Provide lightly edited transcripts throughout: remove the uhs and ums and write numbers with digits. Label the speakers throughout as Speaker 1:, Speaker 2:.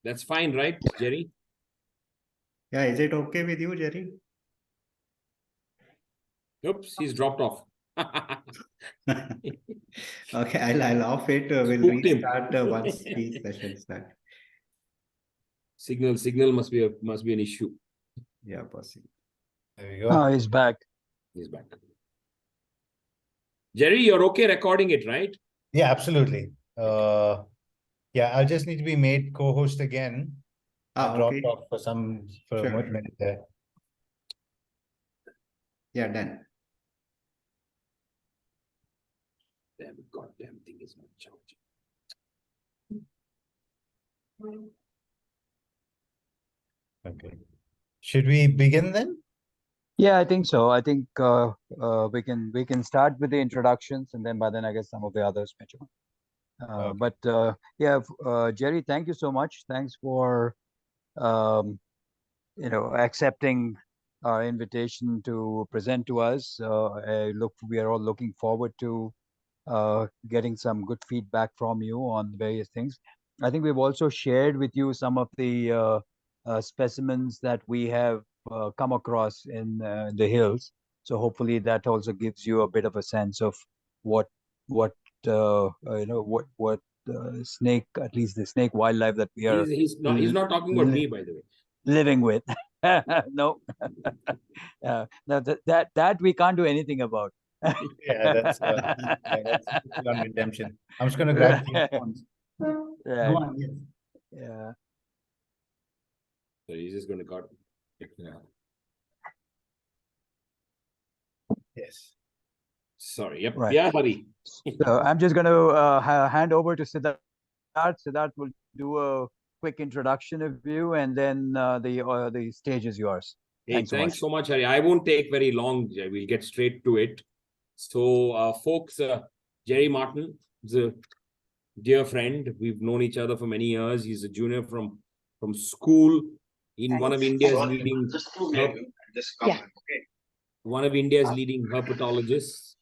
Speaker 1: That's fine, right, Gerry?
Speaker 2: Yeah, is it okay with you, Gerry?
Speaker 1: Oops, he's dropped off.
Speaker 2: Okay, I'll off it. We'll
Speaker 1: Spooked him.
Speaker 2: restart once the session starts.
Speaker 1: Signal must be an issue.
Speaker 2: Yeah, possible.
Speaker 3: There we go.
Speaker 4: Oh, he's back.
Speaker 1: He's back. Gerry, you're okay recording it, right?
Speaker 3: Yeah, absolutely. Yeah, I'll just need to be made co-host again. I dropped
Speaker 2: Okay.
Speaker 3: off for
Speaker 2: Sure.
Speaker 3: a minute there.
Speaker 2: Yeah, done.
Speaker 1: Damn goddamn thing is not charging.
Speaker 3: Okay. Should we begin then?
Speaker 4: Yeah, I think so. I think we can start with the introductions, and then by then I guess some of the others may join.
Speaker 3: Okay.
Speaker 4: But yeah, Gerry, thank you so much. Thanks for accepting our invitation to present to us. We are all looking forward to getting some good feedback from you on various things. I think we've also shared with you some of the specimens that we have come across in the hills. So hopefully that also gives you a bit of a sense of what snake, at least the snake wildlife that we are.
Speaker 1: He's not talking about me, by the way.
Speaker 4: Living with. No. That we can't do anything about.
Speaker 3: Yeah, that's on redemption. I'm just going to grab the headphones.
Speaker 4: Right.
Speaker 3: Go on, yes.
Speaker 4: Yeah.
Speaker 1: So he's just going to cut. Yeah.
Speaker 3: Yes.
Speaker 1: Sorry. Yep.
Speaker 4: Right.
Speaker 1: Yeah, Hari.
Speaker 4: So I'm just going to hand over to Siddharth. Siddharth will do a quick introduction of you, and then the stage is yours.
Speaker 1: Hey, thanks so much, Hari. I won't take very long. We'll get straight to it. So, folks, Gerry Martin is a dear friend. We've known each other for many years. He's a junior from school in one of India's leading herpetologists,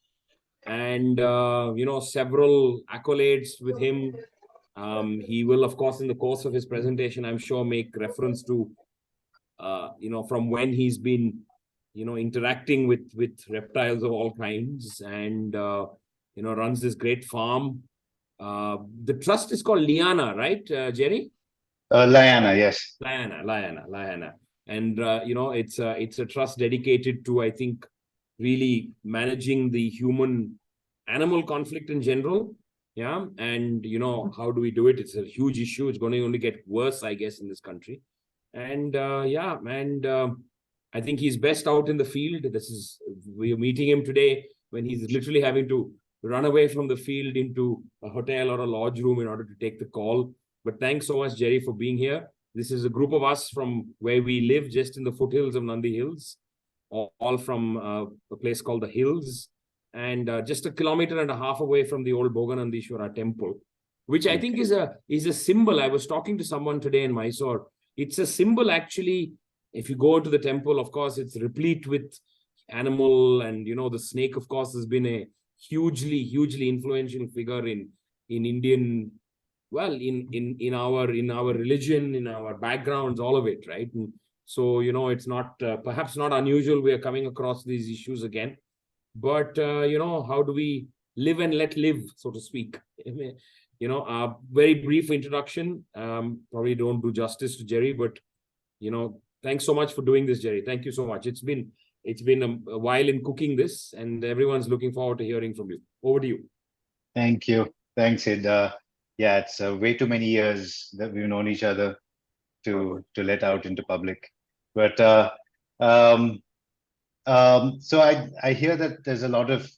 Speaker 1: and several accolades with him. He will, of course, in the course of his presentation, I'm sure, make reference to from when he's been interacting with reptiles of all kinds, and runs this great farm. The trust is called Liana, right, Gerry?
Speaker 3: Liana, yes.
Speaker 1: Liana. And it's a trust dedicated to, I think, really managing the human animal conflict in general. Yeah. And how do we do it? It's a huge issue. It's going to only get worse, I guess, in this country. And I think he's best out in the field. We are meeting him today when he's literally having to run away from the field into a hotel or a lodge room in order to take the call. But thanks so much, Gerry, for being here. This is a group of us from where we live, just in the foothills of Nandi Hills, all from a place called the Hills, and just 1.5 kilometers away from the old Bhoganandishwara temple, which I think is a symbol. I was talking to someone today in Mysore. It's a symbol, actually. If you go into the temple, of course, it's replete with animal, and the snake, of course, has been a hugely influential figure in Indian, well, in our religion, in our backgrounds, all of it, right? And so it's not perhaps not unusual we are coming across these issues again, but how do we live and let live, so to speak? A very brief introduction. Probably don't do justice to Gerry, but thanks so much for doing this, Gerry. Thank you so much. It's been a while in cooking this, and everyone's looking forward to hearing from you. Over to you.
Speaker 3: Thank you. Thanks, Sid. Yeah, it's way too many years that we've known each other to let out into public. But so I hear that there's a lot of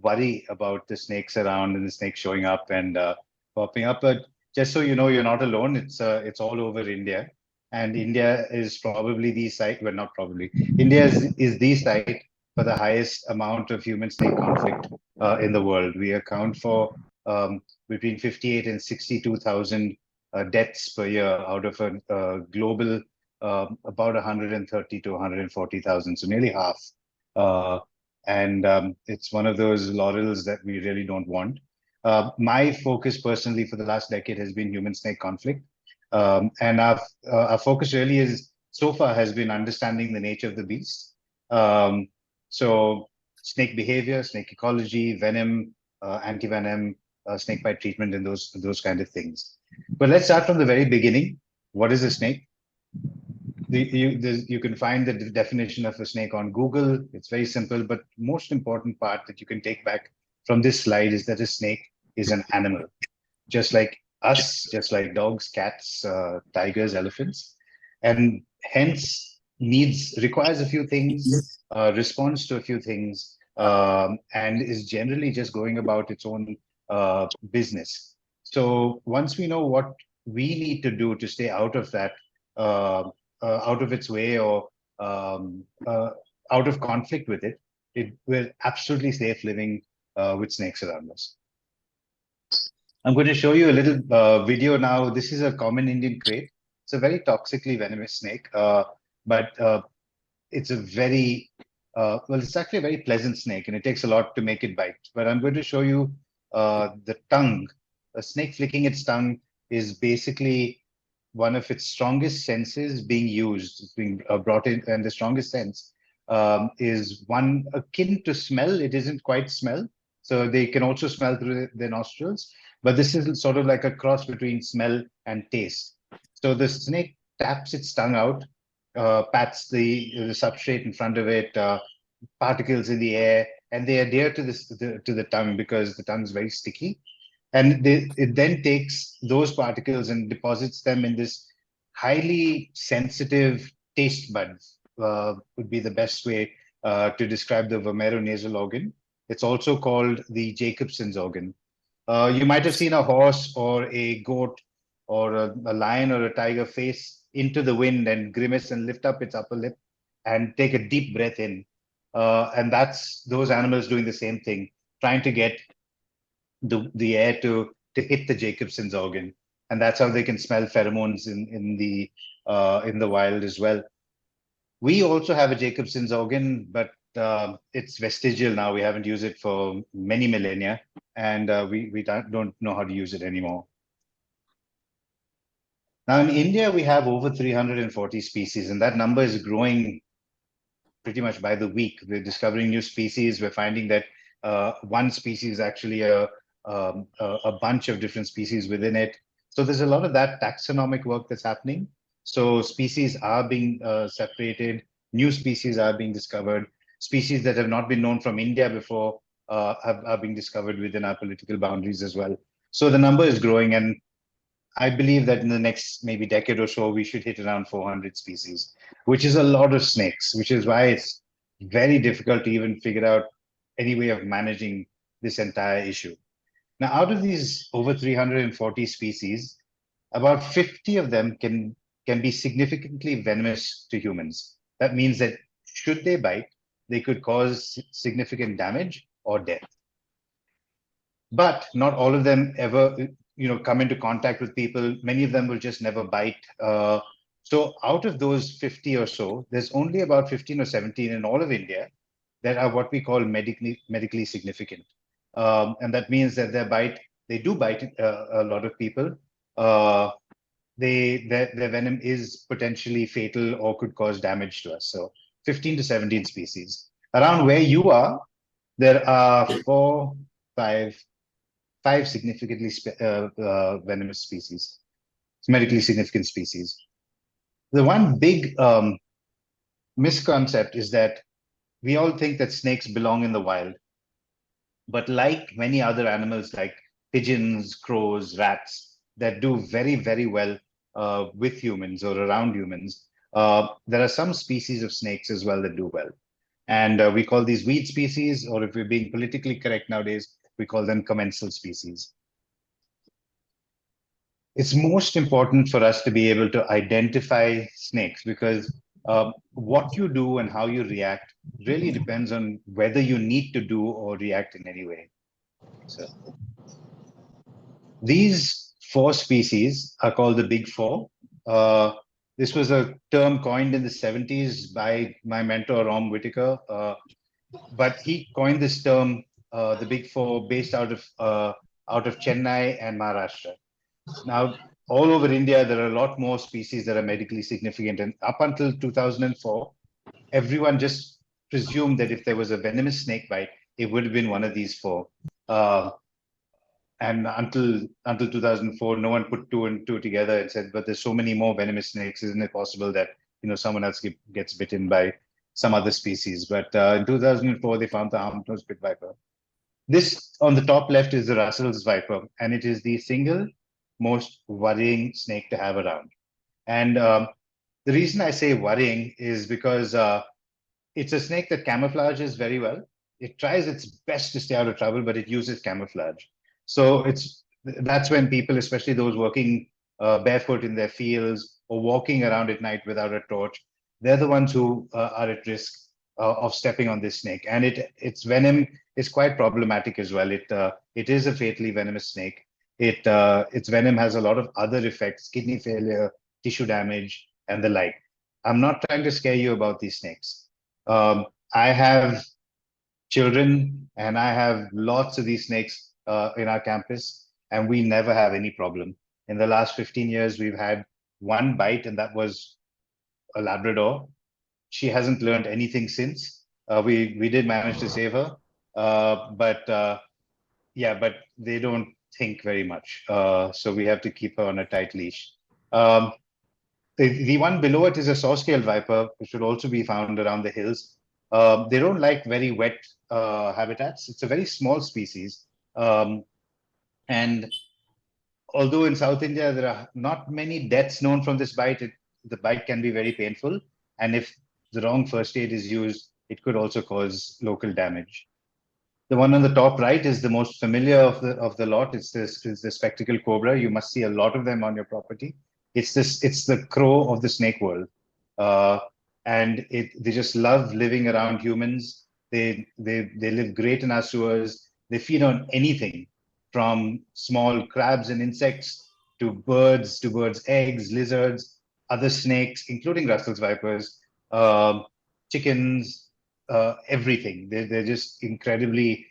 Speaker 3: worry about the snakes around and the snakes showing up and popping up. But just so you know, you're not alone. It's all over India, and India is probably the site. Well, not probably. India is the site for the highest amount of human-snake conflict in the world. We account for between 58 and 62,000 deaths per year out of a global about 130 to 140,000, so nearly half. And it's one of those laurels that we really don't want. My focus personally for the last decade has been human-snake conflict. And our focus really is so far has been understanding the nature of the beast. So snake behavior, snake ecology, venom, anti-venom, snake bite treatment, and those kind of things. But let's start from the very beginning. What is a snake? You can find the definition of a snake on Google. It's very simple, but most important part that you can take back from this slide is that a snake is an animal, just like us, just like dogs, cats, tigers, elephants, and hence requires a few things, responds to a few things, and is generally just going about its own business. So once we know what we need to do to stay out of that, out of its way, or out of conflict with it, we're absolutely safe living with snakes around us. I'm going to show you a little video now. This is a common Indian crate. It's a very toxically venomous snake, but it's a very, well, it's actually a very pleasant snake, and it takes a lot to make it bite. But I'm going to show you the tongue. A snake flicking its tongue is basically one of its strongest senses being used. It's being brought in, and the strongest sense is one akin to smell. It isn't quite smell. So they can also smell through their nostrils, but this is sort of like a cross between smell and taste. So the snake taps its tongue out, pats the substrate in front of it, particles in the air, and they adhere to the tongue because the tongue is very sticky. And it then takes those particles and deposits them in this highly sensitive taste buds, would be the best way to describe the vomeronasal organ. It's also called the Jacobson's organ. You might have seen a horse or a goat or a lion or a tiger face into the wind and grimace and lift up its upper lip and take a deep breath in. And that's those animals doing the same thing, trying to get the air to hit the Jacobson's organ. And that's how they can smell pheromones in the wild as well. We also have a Jacobson's organ, but it's vestigial now. We haven't used it for many millennia, and we don't know how to use it anymore. Now in India, we have over 340 species, and that number is growing pretty much by the week. We're discovering new species. We're finding that one species is actually a bunch of different species within it. So there's a lot of that taxonomic work that's happening. So species are being separated, new species are being discovered, species that have not been known from India before are being discovered within our political boundaries as well. So the number is growing, and I believe that in the next maybe decade or so, we should hit around 400 species, which is a lot of snakes, which is why it's very difficult to even figure out any way of managing this entire issue. Now, out of these over 340 species, about 50 of them can be significantly venomous to humans. That means that should they bite, they could cause significant damage or death. But not all of them ever, come into contact with people. Many of them will just never bite. So out of those 50 or so, there's only about 15 or 17 in all of India that are what we call medically significant. And that means that they do bite a lot of people. Their venom is potentially fatal or could cause damage to us. So 15 to 17 species. Around where you are, there are five significantly venomous species, medically significant species. The one big misconcept is that we all think that snakes belong in the wild. But like many other animals like pigeons, crows, rats, that do very, very well with humans or around humans, there are some species of snakes as well that do well. And we call these weed species, or if we're being politically correct nowadays, we call them commensal species. It's most important for us to be able to identify snakes because what you do and how you react really depends on whether you need to do or react in any way. So these four species are called the Big Four. This was a term coined in the 70s by my mentor, Rom Whitaker. But he coined this term, the Big Four, based out of Chennai and Maharashtra. Now, all over India, there are a lot more species that are medically significant. And up until 2004, everyone just presumed that if there was a venomous snake bite, it would have been one of these four. And until 2004, no one put two and two together and said, but there's so many more venomous snakes, isn't it possible that someone else gets bitten by some other species? But in 2004, they found the hound-nosed pit viper. This on the top left is the Russell's viper, and it is the single most worrying snake to have around. And the reason I say worrying is because it's a snake that camouflages very well. It tries its best to stay out of trouble, but it uses camouflage. So that's when people, especially those working barefoot in their fields or walking around at night without a torch, they're the ones who are at risk of stepping on this snake. And its venom is quite problematic as well. It is a fatally venomous snake. Its venom has a lot of other effects: kidney failure, tissue damage, and the like. I'm not trying to scare you about these snakes. I have children, and I have lots of these snakes in our campus, and we never have any problem. In the last 15 years, we've had one bite, and that was a Labrador. She hasn't learned anything since. We did manage to save her, but they don't think very much. So we have to keep her on a tight leash. The one below it is a saw-scaled viper, which should also be found around the hills. They don't like very wet habitats. It's a very small species. And although in South India, there are not many deaths known from this bite, the bite can be very painful. And if the wrong first aid is used, it could also cause local damage. The one on the top right is the most familiar of the lot. It's the spectacled cobra. You must see a lot of them on your property. It's the crow of the snake world. And they just love living around humans. They live great in our sewers. They feed on anything from small crabs and insects to birds' eggs, lizards, other snakes, including Russell's vipers, chickens, everything. They're just incredibly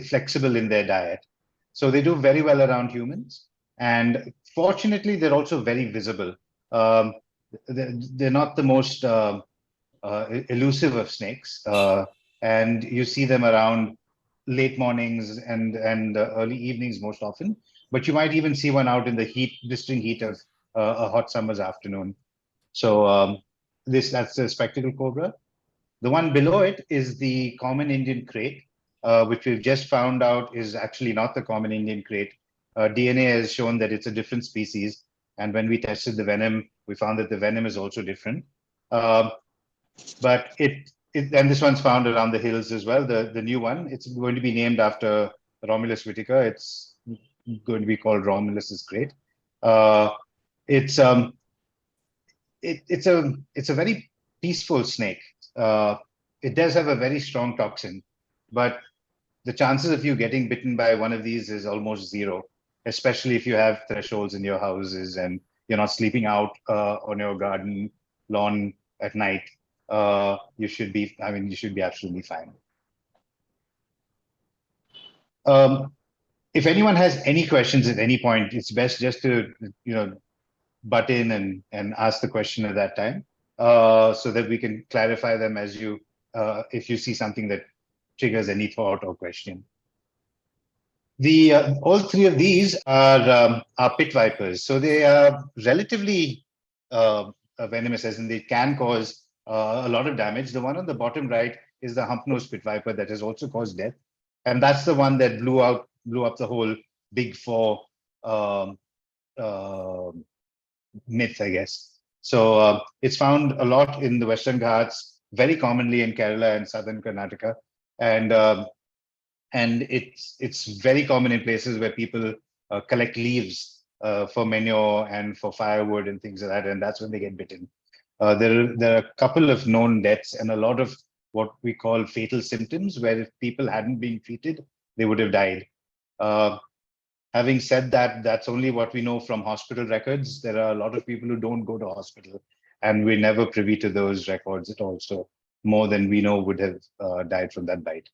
Speaker 3: flexible in their diet. So they do very well around humans. And fortunately, they're also very visible. They're not the most elusive of snakes. And you see them around late mornings and early evenings most often. But you might even see one out in the blistering heat of a hot summer's afternoon. So that's the spectacled cobra. The one below it is the common Indian crate, which we've just found out is actually not the common Indian crate. DNA has shown that it's a different species. And when we tested the venom, we found that the venom is also different. But and this one's found around the hills as well. The new one, it's going to be named after Romulus Whittaker. It's going to be called Romulus's crate. It's a very peaceful snake. It does have a very strong toxin, but the chances of you getting bitten by one of these is almost zero, especially if you have thresholds in your houses and you're not sleeping out on your garden lawn at night. You should be absolutely fine. If anyone has any questions at any point, it's best just to butt in and ask the question at that time, so that we can clarify them as if you see something that triggers any thought or question. All three of these are pit vipers, so they are relatively venomous, as in they can cause a lot of damage. The one on the bottom right is the hump-nosed pit viper that has also caused death, and that's the one that blew up the whole Big Four myth, I guess. So it's found a lot in the Western Ghats, very commonly in Kerala and southern Karnataka, and it's very common in places where people collect leaves for manure and for firewood and things like that, and that's when they get bitten. There are a couple of known deaths and a lot of what we call fatal symptoms, where if people hadn't been treated, they would have died. Having said that, that's only what we know from hospital records. There are a lot of people who don't go to hospital, and we're never privy to those records at all. So more than we know would have died from that bite.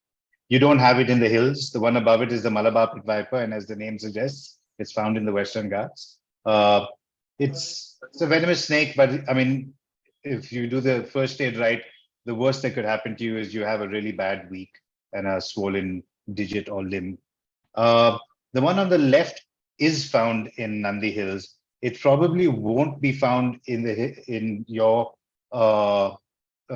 Speaker 3: You don't have it in the hills. The one above it is the Malabar pit viper, and as the name suggests, It's found in the Western Ghats. It's a venomous snake, but I mean, if you do the first aid right, the worst that could happen to you is you have a really bad week and a swollen digit or limb. The one on the left is found in Nandi Hills. It probably won't be found in your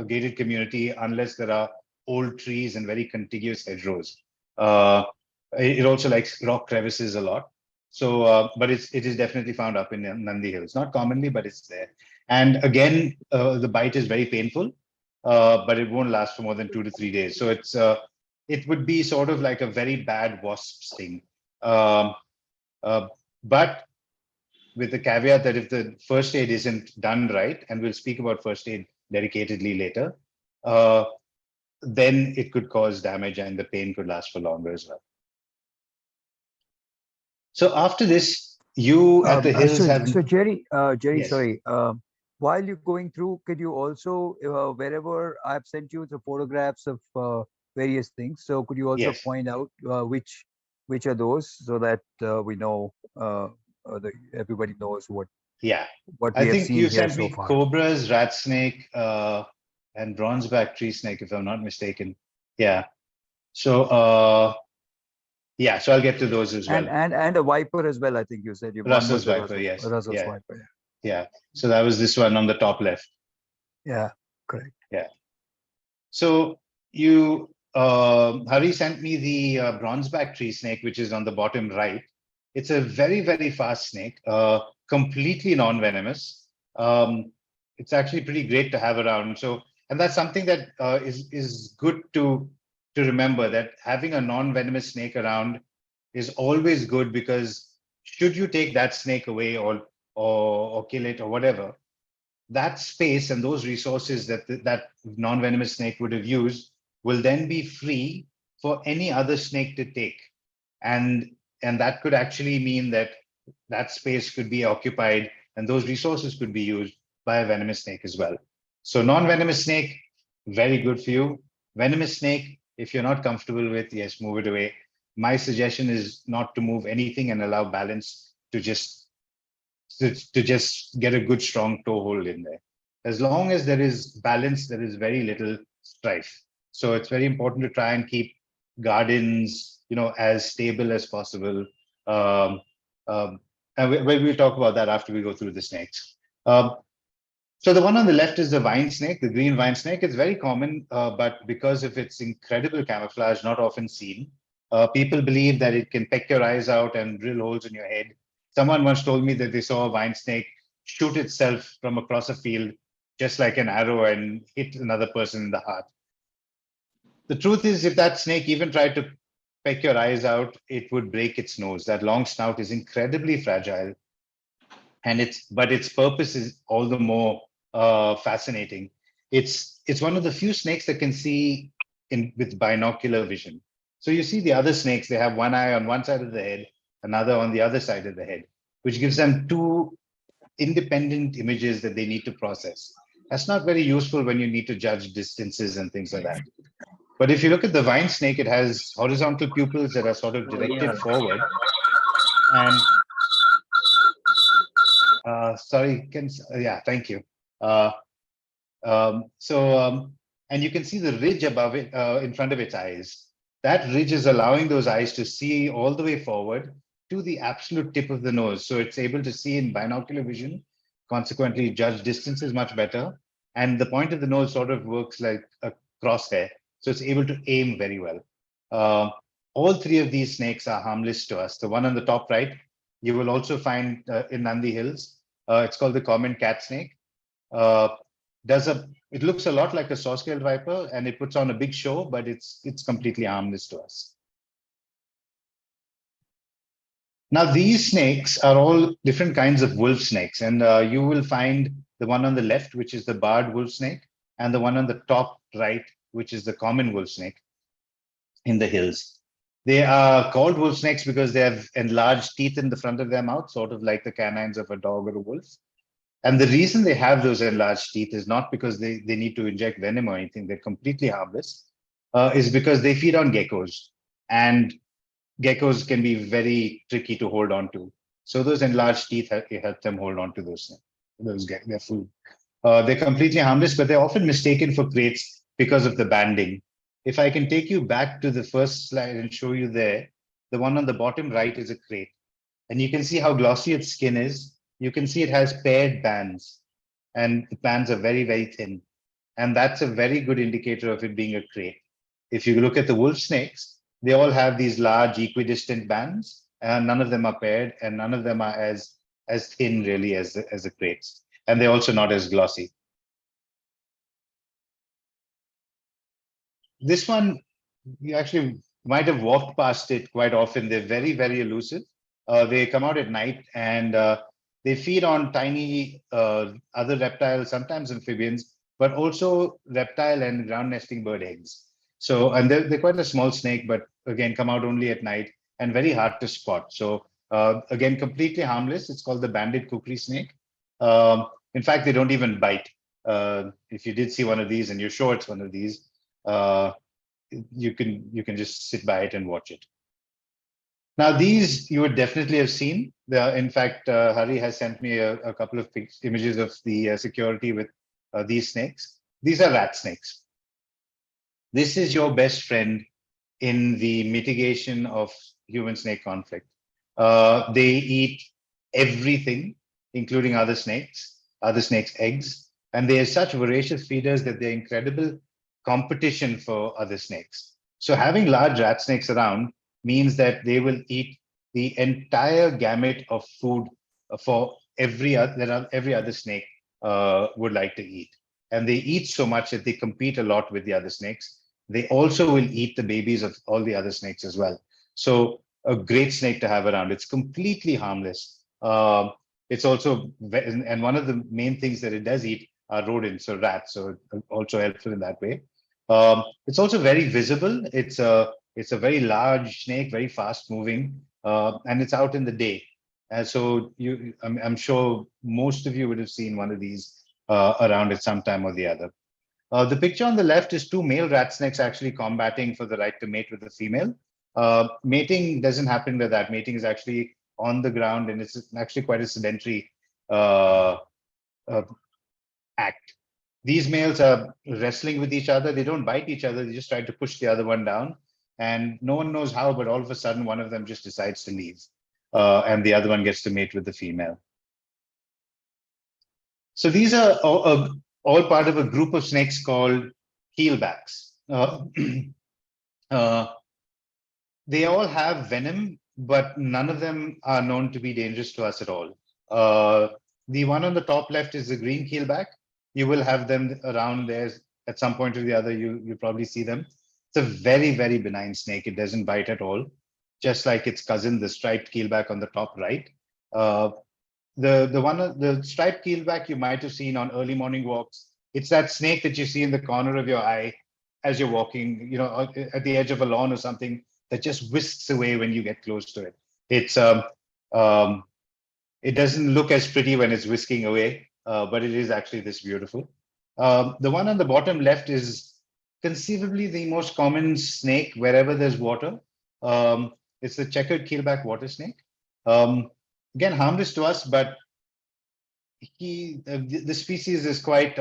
Speaker 3: gated community unless there are old trees and very contiguous hedgerows. It also likes rock crevices a lot. So, but it is definitely found up in Nandi Hills. Not commonly, but it's there. And again, the bite is very painful, but it won't last for more than 2 to 3 days. So it would be sort of like a very bad wasp sting. But with the caveat that if the first aid isn't done right, and we'll speak about first aid dedicatedly later, then it could cause damage and the pain could last for longer as well. So after this, you at the hills have...
Speaker 4: So Gerry,
Speaker 3: Yes.
Speaker 4: sorry. While you're going through, could you also, wherever I've sent you the photographs of various things, so could you also
Speaker 3: Yes.
Speaker 4: point out which are those, so that we know, everybody knows what
Speaker 3: Yeah,
Speaker 4: we
Speaker 3: I
Speaker 4: have
Speaker 3: think
Speaker 4: seen
Speaker 3: you
Speaker 4: here
Speaker 3: sent
Speaker 4: so
Speaker 3: me
Speaker 4: far.
Speaker 3: cobras, rat snake, and bronzeback tree snake, if I'm not mistaken. Yeah. So yeah, so I'll get to those as well.
Speaker 4: And a viper as well, I think you said. One
Speaker 3: Russell's
Speaker 4: was the
Speaker 3: viper, yes.
Speaker 4: Russell's
Speaker 3: Yeah.
Speaker 4: viper.
Speaker 3: Yeah. So that was this one on the top left.
Speaker 4: Yeah, correct.
Speaker 3: Yeah. So Hari sent me the bronzeback tree snake, which is on the bottom right. It's a very, very fast snake, completely non-venomous. It's actually pretty great to have around. So, and that's something that is good to remember, that having a non-venomous snake around is always good, because should you take that snake away or kill it or whatever, that space and those resources that non-venomous snake would have used will then be free for any other snake to take. And that could actually mean that that space could be occupied and those resources could be used by a venomous snake as well. So non-venomous snake, very good for you. Venomous snake, if you're not comfortable with, yes, move it away. My suggestion is not to move anything and allow balance to just get a good strong toehold in there. As long as there is balance, there is very little strife. So it's very important to try and keep gardens, as stable as possible. And we'll talk about that after we go through the snakes. So the one on the left is the vine snake, the green vine snake. It's very common, but because of its incredible camouflage, not often seen. People believe that it can peck your eyes out and drill holes in your head. Someone once told me that they saw a vine snake shoot itself from across a field, just like an arrow, and hit another person in the heart. The truth is, if that snake even tried to peck your eyes out, it would break its nose. That long snout is incredibly fragile, and its purpose is all the more fascinating. It's one of the few snakes that can see with binocular vision. So you see the other snakes, they have one eye on one side of the head, another on the other side of the head, which gives them two independent images that they need to process. That's not very useful when you need to judge distances and things like that. But if you look at the vine snake, it has horizontal pupils that are sort of directed forward. And sorry, yeah, thank you. And you can see the ridge above it, in front of its eyes. That ridge is allowing those eyes to see all the way forward to the absolute tip of the nose. So it's able to see in binocular vision, consequently judge distances much better. And the point of the nose sort of works like a crosshair. So it's able to aim very well. All three of these snakes are harmless to us. The one on the top right, you will also find in Nandi Hills. It's called the common cat snake. It looks a lot like a saw-scaled viper, and it puts on a big show, but it's completely harmless to us. Now, these snakes are all different kinds of wolf snakes, and you will find the one on the left, which is the barred wolf snake, and the one on the top right, which is the common wolf snake in the hills. They are called wolf snakes because they have enlarged teeth in the front of their mouth, sort of like the canines of a dog or a wolf. And the reason they have those enlarged teeth is not because they need to inject venom or anything. They're completely harmless. Is because they feed on geckos. And geckos can be very tricky to hold on to. So those enlarged teeth help them hold on to their food. They're completely harmless, but they're often mistaken for kraits because of the banding. If I can take you back to the first slide and show you there, the one on the bottom right is a krait. And you can see how glossy its skin is. You can see it has paired bands, and the bands are very, very thin. And that's a very good indicator of it being a krait. If you look at the wolf snakes, they all have these large equidistant bands, and none of them are paired, and none of them are as thin really as the kraits. And they're also not as glossy. This one, you actually might have walked past it quite often. They're very, very elusive. They come out at night, and they feed on tiny other reptiles, sometimes amphibians, but also reptile and ground nesting bird eggs. So, and they're quite a small snake, but again, come out only at night and very hard to spot. So again, completely harmless. It's called the banded kukri snake. In fact, they don't even bite. If you did see one of these and you're sure it's one of these, you can just sit by it and watch it. Now, these you would definitely have seen. In fact, Hari has sent me a couple of images of the security with these snakes. These are rat snakes. This is your best friend in the mitigation of human-snake conflict. They eat everything, including other snakes' eggs, and they are such voracious feeders that they're incredible competition for other snakes. So having large rat snakes around means that they will eat the entire gamut of food for every other snake would like to eat. And they eat so much that they compete a lot with the other snakes. They also will eat the babies of all the other snakes as well. So a great snake to have around. It's completely harmless. It's also, and one of the main things that it does eat are rodents or rats, so also helpful in that way. It's also very visible. It's a very large snake, very fast moving, and it's out in the day. And so I'm sure most of you would have seen one of these around at some time or the other. The picture on the left is two male rat snakes actually combating for the right to mate with the female. Mating doesn't happen with that. Mating is actually on the ground, and it's actually quite a sedentary act. These males are wrestling with each other. They don't bite each other. They just try to push the other one down. And no one knows how, but all of a sudden, one of them just decides to leave. And the other one gets to mate with the female. So these are all part of a group of snakes called keelbacks. They all have venom, but none of them are known to be dangerous to us at all. The one on the top left is the green keelback. You will have them around there at some point or the other. You probably see them. It's a very, very benign snake. It doesn't bite at all, just like its cousin, the striped keelback on the top right. The striped keelback you might have seen on early morning walks. It's that snake that you see in the corner of your eye as you're walking, at the edge of a lawn or something, that just whisks away when you get close to it. It doesn't look as pretty when it's whisking away, but it is actually this beautiful. The one on the bottom left is conceivably the most common snake wherever there's water. It's the checkered keelback water snake. Again, harmless to us, but the species is quite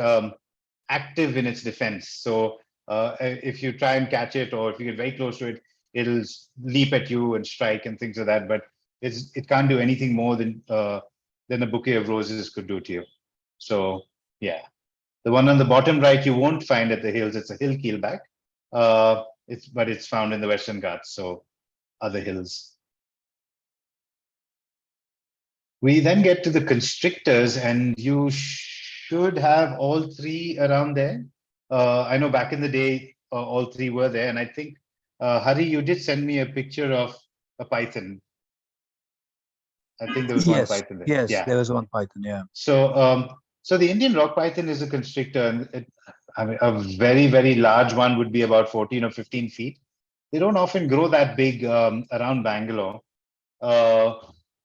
Speaker 3: active in its defense. So if you try and catch it, or if you get very close to it, it'll leap at you and strike and things like that. But it can't do anything more than a bouquet of roses could do to you. So yeah, the one on the bottom right you won't find at the hills. It's a hill keelback. But it's found in the Western Ghats, so other hills. We then get to the constrictors, and you should have all three around there. I know back in the day, all three were there, and I think, Hari, you did send me a picture of a python. I think there was one python there.
Speaker 4: Yes,
Speaker 3: yeah.
Speaker 4: There was one python, yeah.
Speaker 3: So, so the Indian rock python is a constrictor, and I mean, a very, very large one would be about 14 or 15 feet. They don't often grow that big around Bangalore.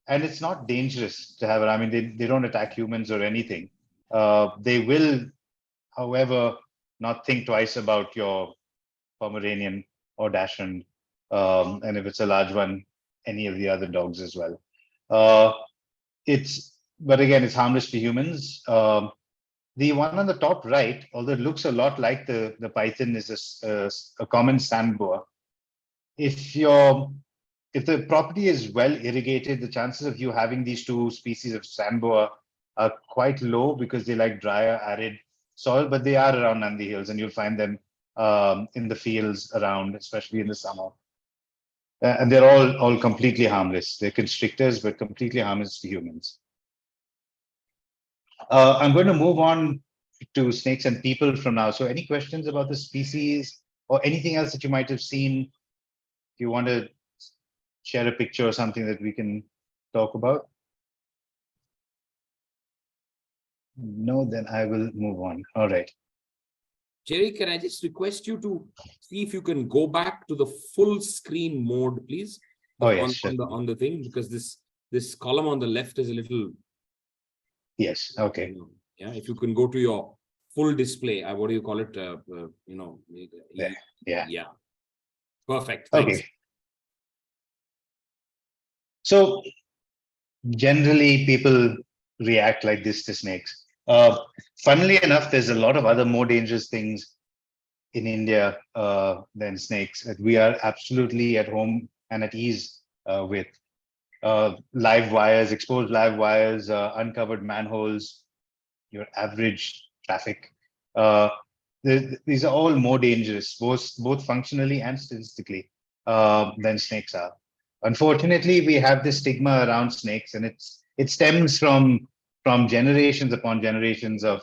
Speaker 3: And it's not dangerous to have it. I mean, they don't attack humans or anything. They will, however, not think twice about your Pomeranian or Dachshund And if it's a large one, any of the other dogs as well. But again, it's harmless to humans. The one on the top right, although it looks a lot like the python, is a common sand boa. If the property is well irrigated, the chances of you having these two species of sand boa are quite low because they like drier, arid soil, but they are around Nandi Hills, and you'll find them in the fields around, especially in the summer. And they're all completely harmless. They're constrictors, but completely harmless to humans. I'm going to move on to snakes and people from now. So any questions about the species or anything else that you might have seen? If you want to share a picture or something that we can talk about? No, then I will move on. All right.
Speaker 1: Gerry, can I just request you to see if you can go back to the full screen mode, please?
Speaker 3: Oh, yes, sure.
Speaker 1: On the thing, because this column on the left is a little.
Speaker 3: Yes. Okay.
Speaker 1: Yeah, if you can go to your full display, what do you call it?
Speaker 3: There.
Speaker 1: Yeah. Yeah. Perfect. Thanks.
Speaker 3: Okay. So generally, people react like this to snakes. Funnily enough, there's a lot of other more dangerous things in India than snakes that we are absolutely at home and at ease with. Live wires, exposed live wires, uncovered manholes, your average traffic. These are all more dangerous, both functionally and statistically, than snakes are. Unfortunately, we have this stigma around snakes, and it stems from generations upon generations of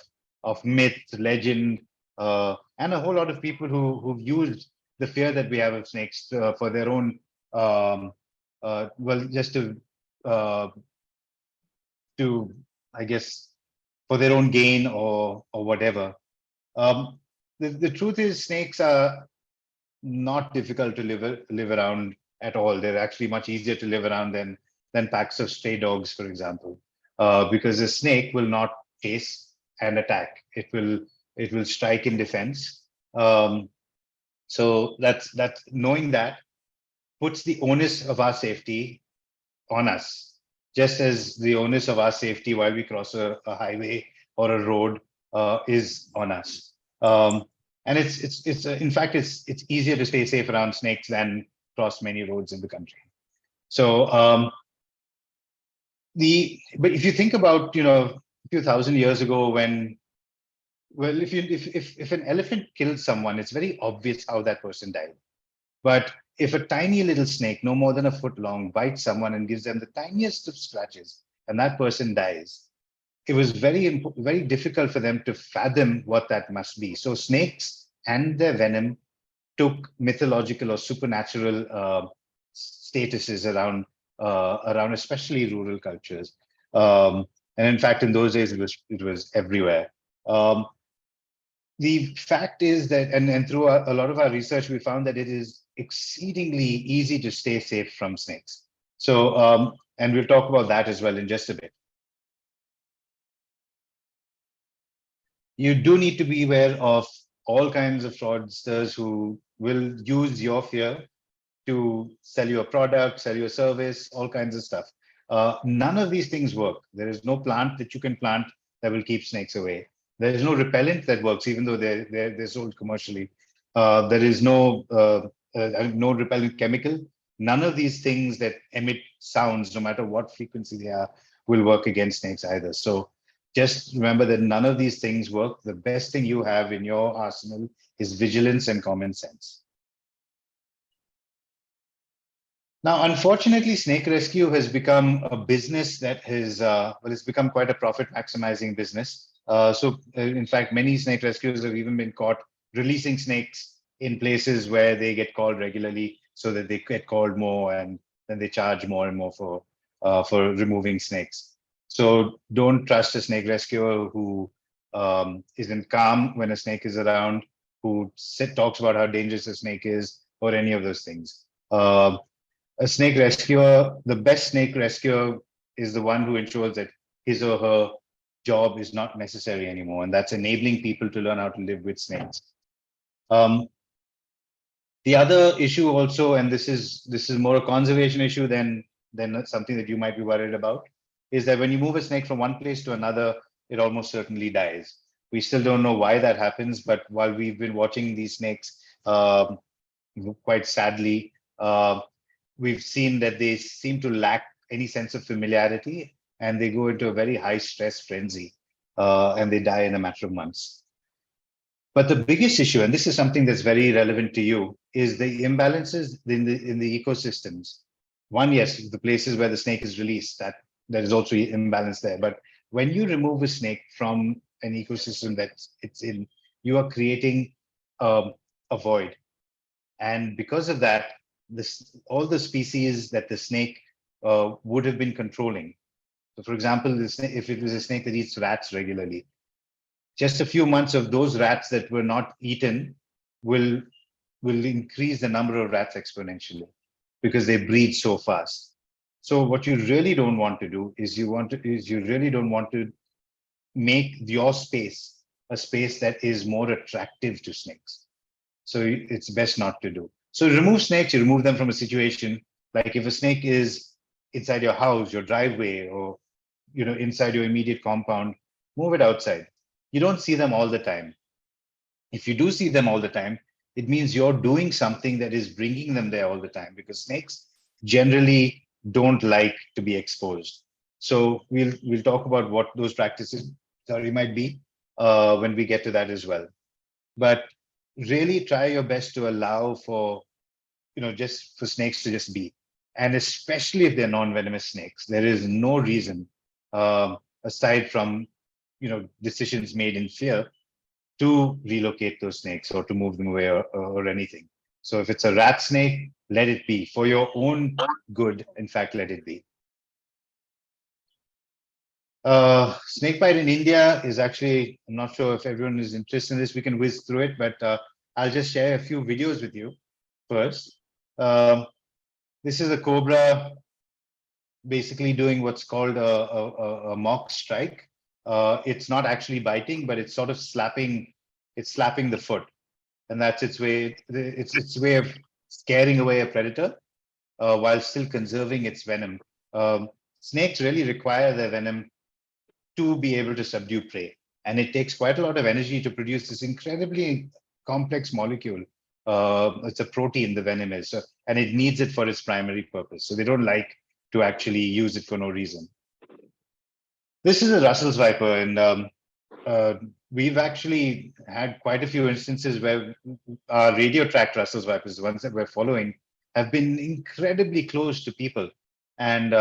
Speaker 3: myth, legend, and a whole lot of people who've used the fear that we have of snakes for their own, well, just to I guess for their own gain or whatever. The truth is, snakes are not difficult to live around at all. They're actually much easier to live around than packs of stray dogs, for example, because a snake will not chase and attack. It will strike in defense. So that's knowing that puts the onus of our safety on us, just as the onus of our safety while we cross a highway or a road is on us. And it's in fact, it's easier to stay safe around snakes than cross many roads in the country. So but if you think about, a few thousand years ago, when, well, if an elephant killed someone, it's very obvious how that person died. But if a tiny little snake, no more than a foot long, bites someone and gives them the tiniest of scratches, and that person dies, it was very difficult for them to fathom what that must be. So snakes and their venom took mythological or supernatural statuses around especially rural cultures. And in fact, in those days, it was everywhere. The fact is that, and through a lot of our research, we found that it is exceedingly easy to stay safe from snakes. So, and we'll talk about that as well in just a bit. You do need to be aware of all kinds of fraudsters who will use your fear to sell you a product, sell you a service, all kinds of stuff. None of these things work. There is no plant that you can plant that will keep snakes away. There is no repellent that works, even though they're sold commercially. There is no repellent chemical. None of these things that emit sounds, no matter what frequency they are, will work against snakes either. So just remember that none of these things work. The best thing you have in your arsenal is vigilance and common sense. Now, unfortunately, snake rescue has become a business that has, it's become quite a profit maximizing business. In fact, many snake rescuers have even been caught releasing snakes in places where they get called regularly, so that they get called more, and then they charge more and more for removing snakes. So don't trust a snake rescuer who isn't calm when a snake is around, who talks about how dangerous a snake is, or any of those things. A snake rescuer, the best snake rescuer, is the one who ensures that his or her job is not necessary anymore, and that's enabling people to learn how to live with snakes. The other issue also, and this is more a conservation issue than something that you might be worried about, is that when you move a snake from one place to another, it almost certainly dies. We still don't know why that happens, but while we've been watching these snakes, quite sadly, we've seen that they seem to lack any sense of familiarity, and they go into a very high stress frenzy, and they die in a matter of months. But the biggest issue, and this is something that's very relevant to you, is the imbalances in the ecosystems. One, yes, the places where the snake is released, that there is also imbalance there. But when you remove a snake from an ecosystem that it's in, you are creating a void. And because of that, all the species that the snake would have been controlling. So for example, if it was a snake that eats rats regularly, just a few months of those rats that were not eaten will increase the number of rats exponentially because they breed so fast. So what you really don't want to do is you really don't want to make your space a space that is more attractive to snakes. So it's best not to do. So remove snakes, you remove them from a situation. Like if a snake is inside your house, your driveway, or inside your immediate compound, move it outside. You don't see them all the time. If you do see them all the time, it means you're doing something that is bringing them there all the time, because snakes generally don't like to be exposed. So we'll talk about what those practices might be when we get to that as well. But really try your best to allow for just for snakes to just be, and especially if they're non-venomous snakes, there is no reason aside from decisions made in fear to relocate those snakes or to move them away or anything. So if it's a rat snake, let it be for your own good. In fact, let it be. Snake bite in India is actually, I'm not sure if everyone is interested in this, we can whiz through it, but I'll just share a few videos with you first. This is a cobra basically doing what's called a mock strike. It's not actually biting, but it's sort of slapping the foot. And that's its way of scaring away a predator while still conserving its venom. Snakes really require their venom to be able to subdue prey. And it takes quite a lot of energy to produce this incredibly complex molecule. It's a protein, the venom is, and it needs it for its primary purpose. So they don't like to actually use it for no reason. This is a Russell's viper, and we've actually had quite a few instances where our radio tracked Russell's vipers, the ones that we're following, have been incredibly close to people. And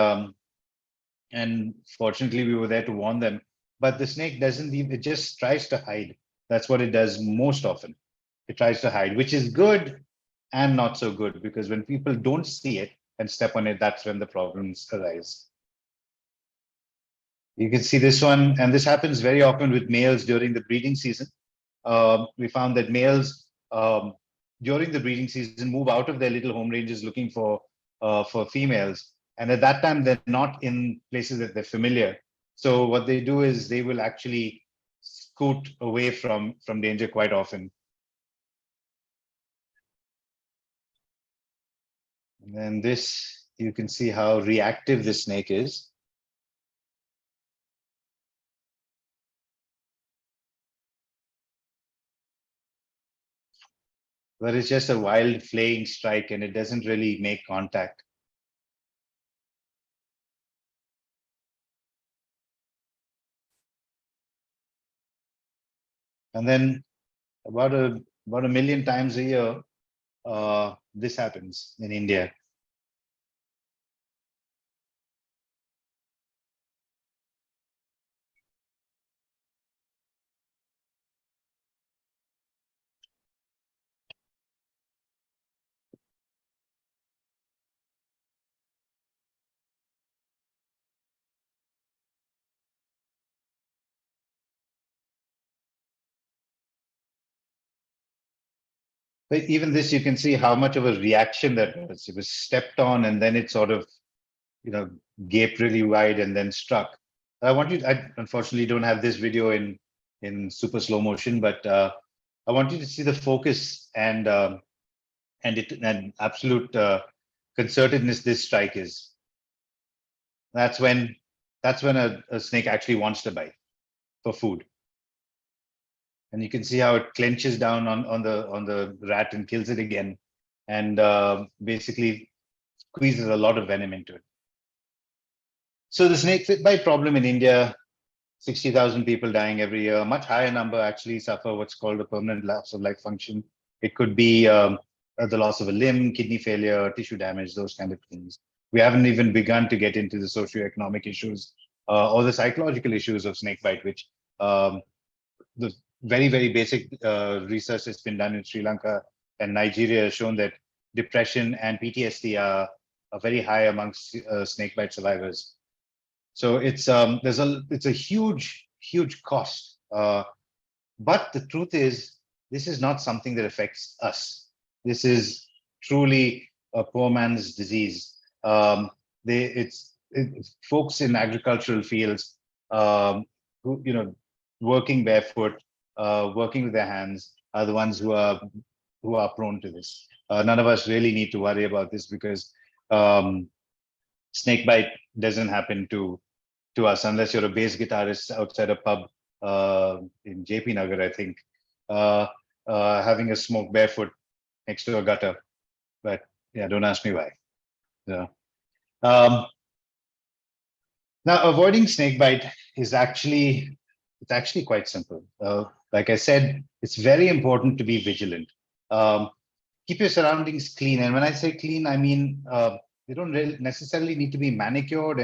Speaker 3: fortunately, we were there to warn them. But the snake doesn't even, it just tries to hide. That's what it does most often. It tries to hide, which is good and not so good, because when people don't see it and step on it, that's when the problems arise. You can see this one, and this happens very often with males during the breeding season. We found that males during the breeding season move out of their little home ranges looking for females. And at that time, they're not in places that they're familiar. So what they do is they will actually scoot away from danger quite often. And then this, you can see how reactive this snake is. But it's just a wild flaying strike, and it doesn't really make contact. And then about a million times a year, this happens in India. But even this, you can see how much of a reaction that was. It was stepped on, and then it sort of, gaped really wide and then struck. I unfortunately don't have this video in super slow motion, but I want you to see the focus and and absolute concertedness this strike is. That's when a snake actually wants to bite for food. And you can see how it clenches down on the rat and kills it again, and basically squeezes a lot of venom into it. So the snake bite problem in India, 60,000 people dying every year. A much higher number actually suffer what's called a permanent loss of life function. It could be the loss of a limb, kidney failure, tissue damage, those kind of things. We haven't even begun to get into the socioeconomic issues or the psychological issues of snake bite, which the very, very basic research that's been done in Sri Lanka and Nigeria has shown that depression and PTSD are very high amongst snake bite survivors. So it's a huge cost. But the truth is, this is not something that affects us. This is truly a poor man's disease. It's folks in agricultural fields who, working barefoot, working with their hands, are the ones who are prone to this. None of us really need to worry about this because snake bite doesn't happen to us unless you're a bass guitarist outside a pub in JP Nagar, I think, having a smoke barefoot next to a gutter. But yeah, don't ask me why. So, now avoiding snake bite is actually quite simple. Like I said, it's very important to be vigilant. Keep your surroundings clean, and when I say clean, I mean you don't really necessarily need to be manicured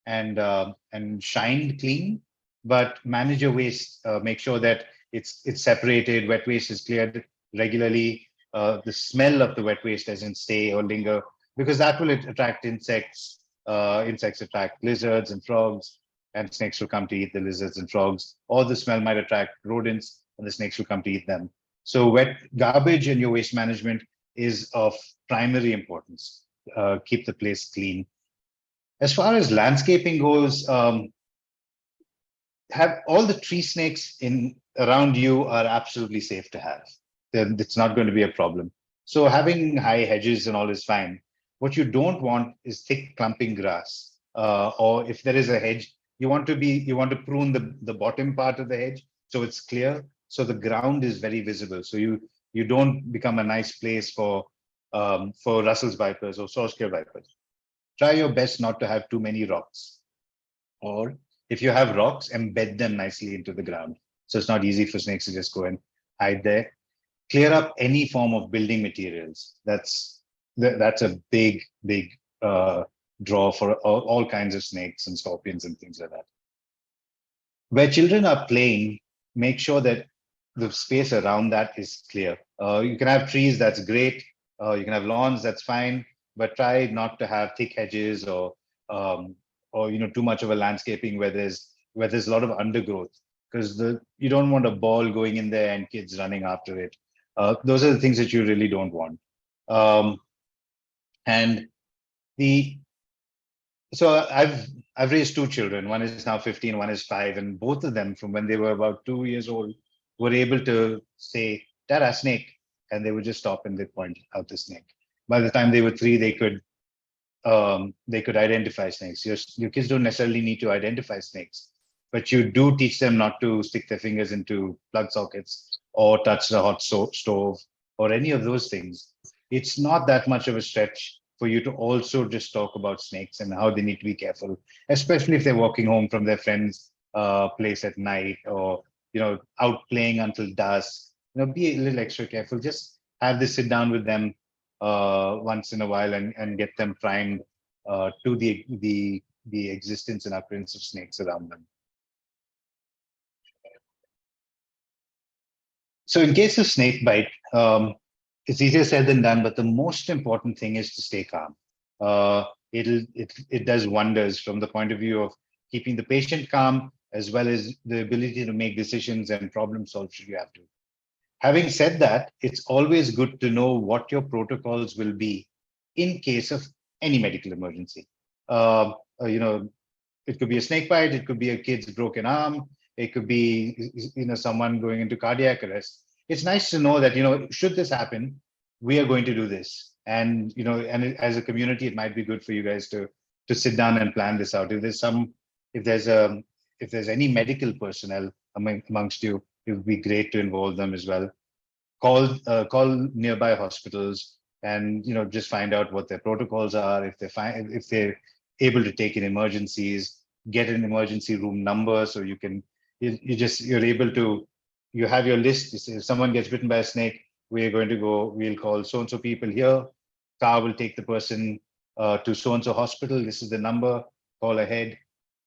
Speaker 3: and shined clean, but manage your waste. Make sure that it's separated. Wet waste is cleared regularly. The smell of the wet waste doesn't stay or linger, because that will attract insects. Insects attract lizards and frogs, and snakes will come to eat the lizards and frogs. Or the smell might attract rodents, and the snakes will come to eat them. So wet garbage and your waste management is of primary importance. Keep the place clean. As far as landscaping goes, have all the tree snakes around you are absolutely safe to have. It's not going to be a problem. So having high hedges and all is fine. What you don't want is thick clumping grass. Or if there is a hedge, you want to prune the bottom part of the hedge so it's clear, so the ground is very visible. So you don't become a nice place for Russell's vipers or Sorcerer vipers. Try your best not to have too many rocks. Or if you have rocks, embed them nicely into the ground, so it's not easy for snakes to just go and hide there. Clear up any form of building materials. That's a big draw for all kinds of snakes and scorpions and things like that. Where children are playing, make sure that the space around that is clear. You can have trees, that's great. You can have lawns, that's fine, but try not to have thick hedges or too much of a landscaping where there's a lot of undergrowth, because you don't want a ball going in there and kids running after it. Those are the things that you really don't want. So I've raised two children. One is now 15, one is 5, and both of them, from when they were about 2 years old, were able to say, "Dada, snake," and they would just stop and they point out the snake. By the time they were 3, they could identify snakes. Your kids don't necessarily need to identify snakes, but you do teach them not to stick their fingers into plug sockets or touch the hot stove or any of those things. It's not that much of a stretch for you to also just talk about snakes and how they need to be careful, especially if they're walking home from their friend's place at night, or out playing until dusk. Be a little extra careful. Just have this sit down with them once in a while and get them primed to the existence and appearance of snakes around them. So in case of snake bite, it's easier said than done, but the most important thing is to stay calm. It does wonders from the point of view of keeping the patient calm, as well as the ability to make decisions and problem solve should you have to. Having said that, it's always good to know what your protocols will be in case of any medical emergency. It could be a snake bite, it could be a kid's broken arm, it could be someone going into cardiac arrest. It's nice to know that should this happen, we are going to do this. And, as a community, it might be good for you guys to sit down and plan this out. If there's any medical personnel amongst you, it would be great to involve them as well. Call nearby hospitals and, just find out what their protocols are. If they're able to take in emergencies, get an emergency room number. So you have your list. If someone gets bitten by a snake, we'll call so-and-so people here. Car will take the person to so-and-so hospital. This is the number, call ahead,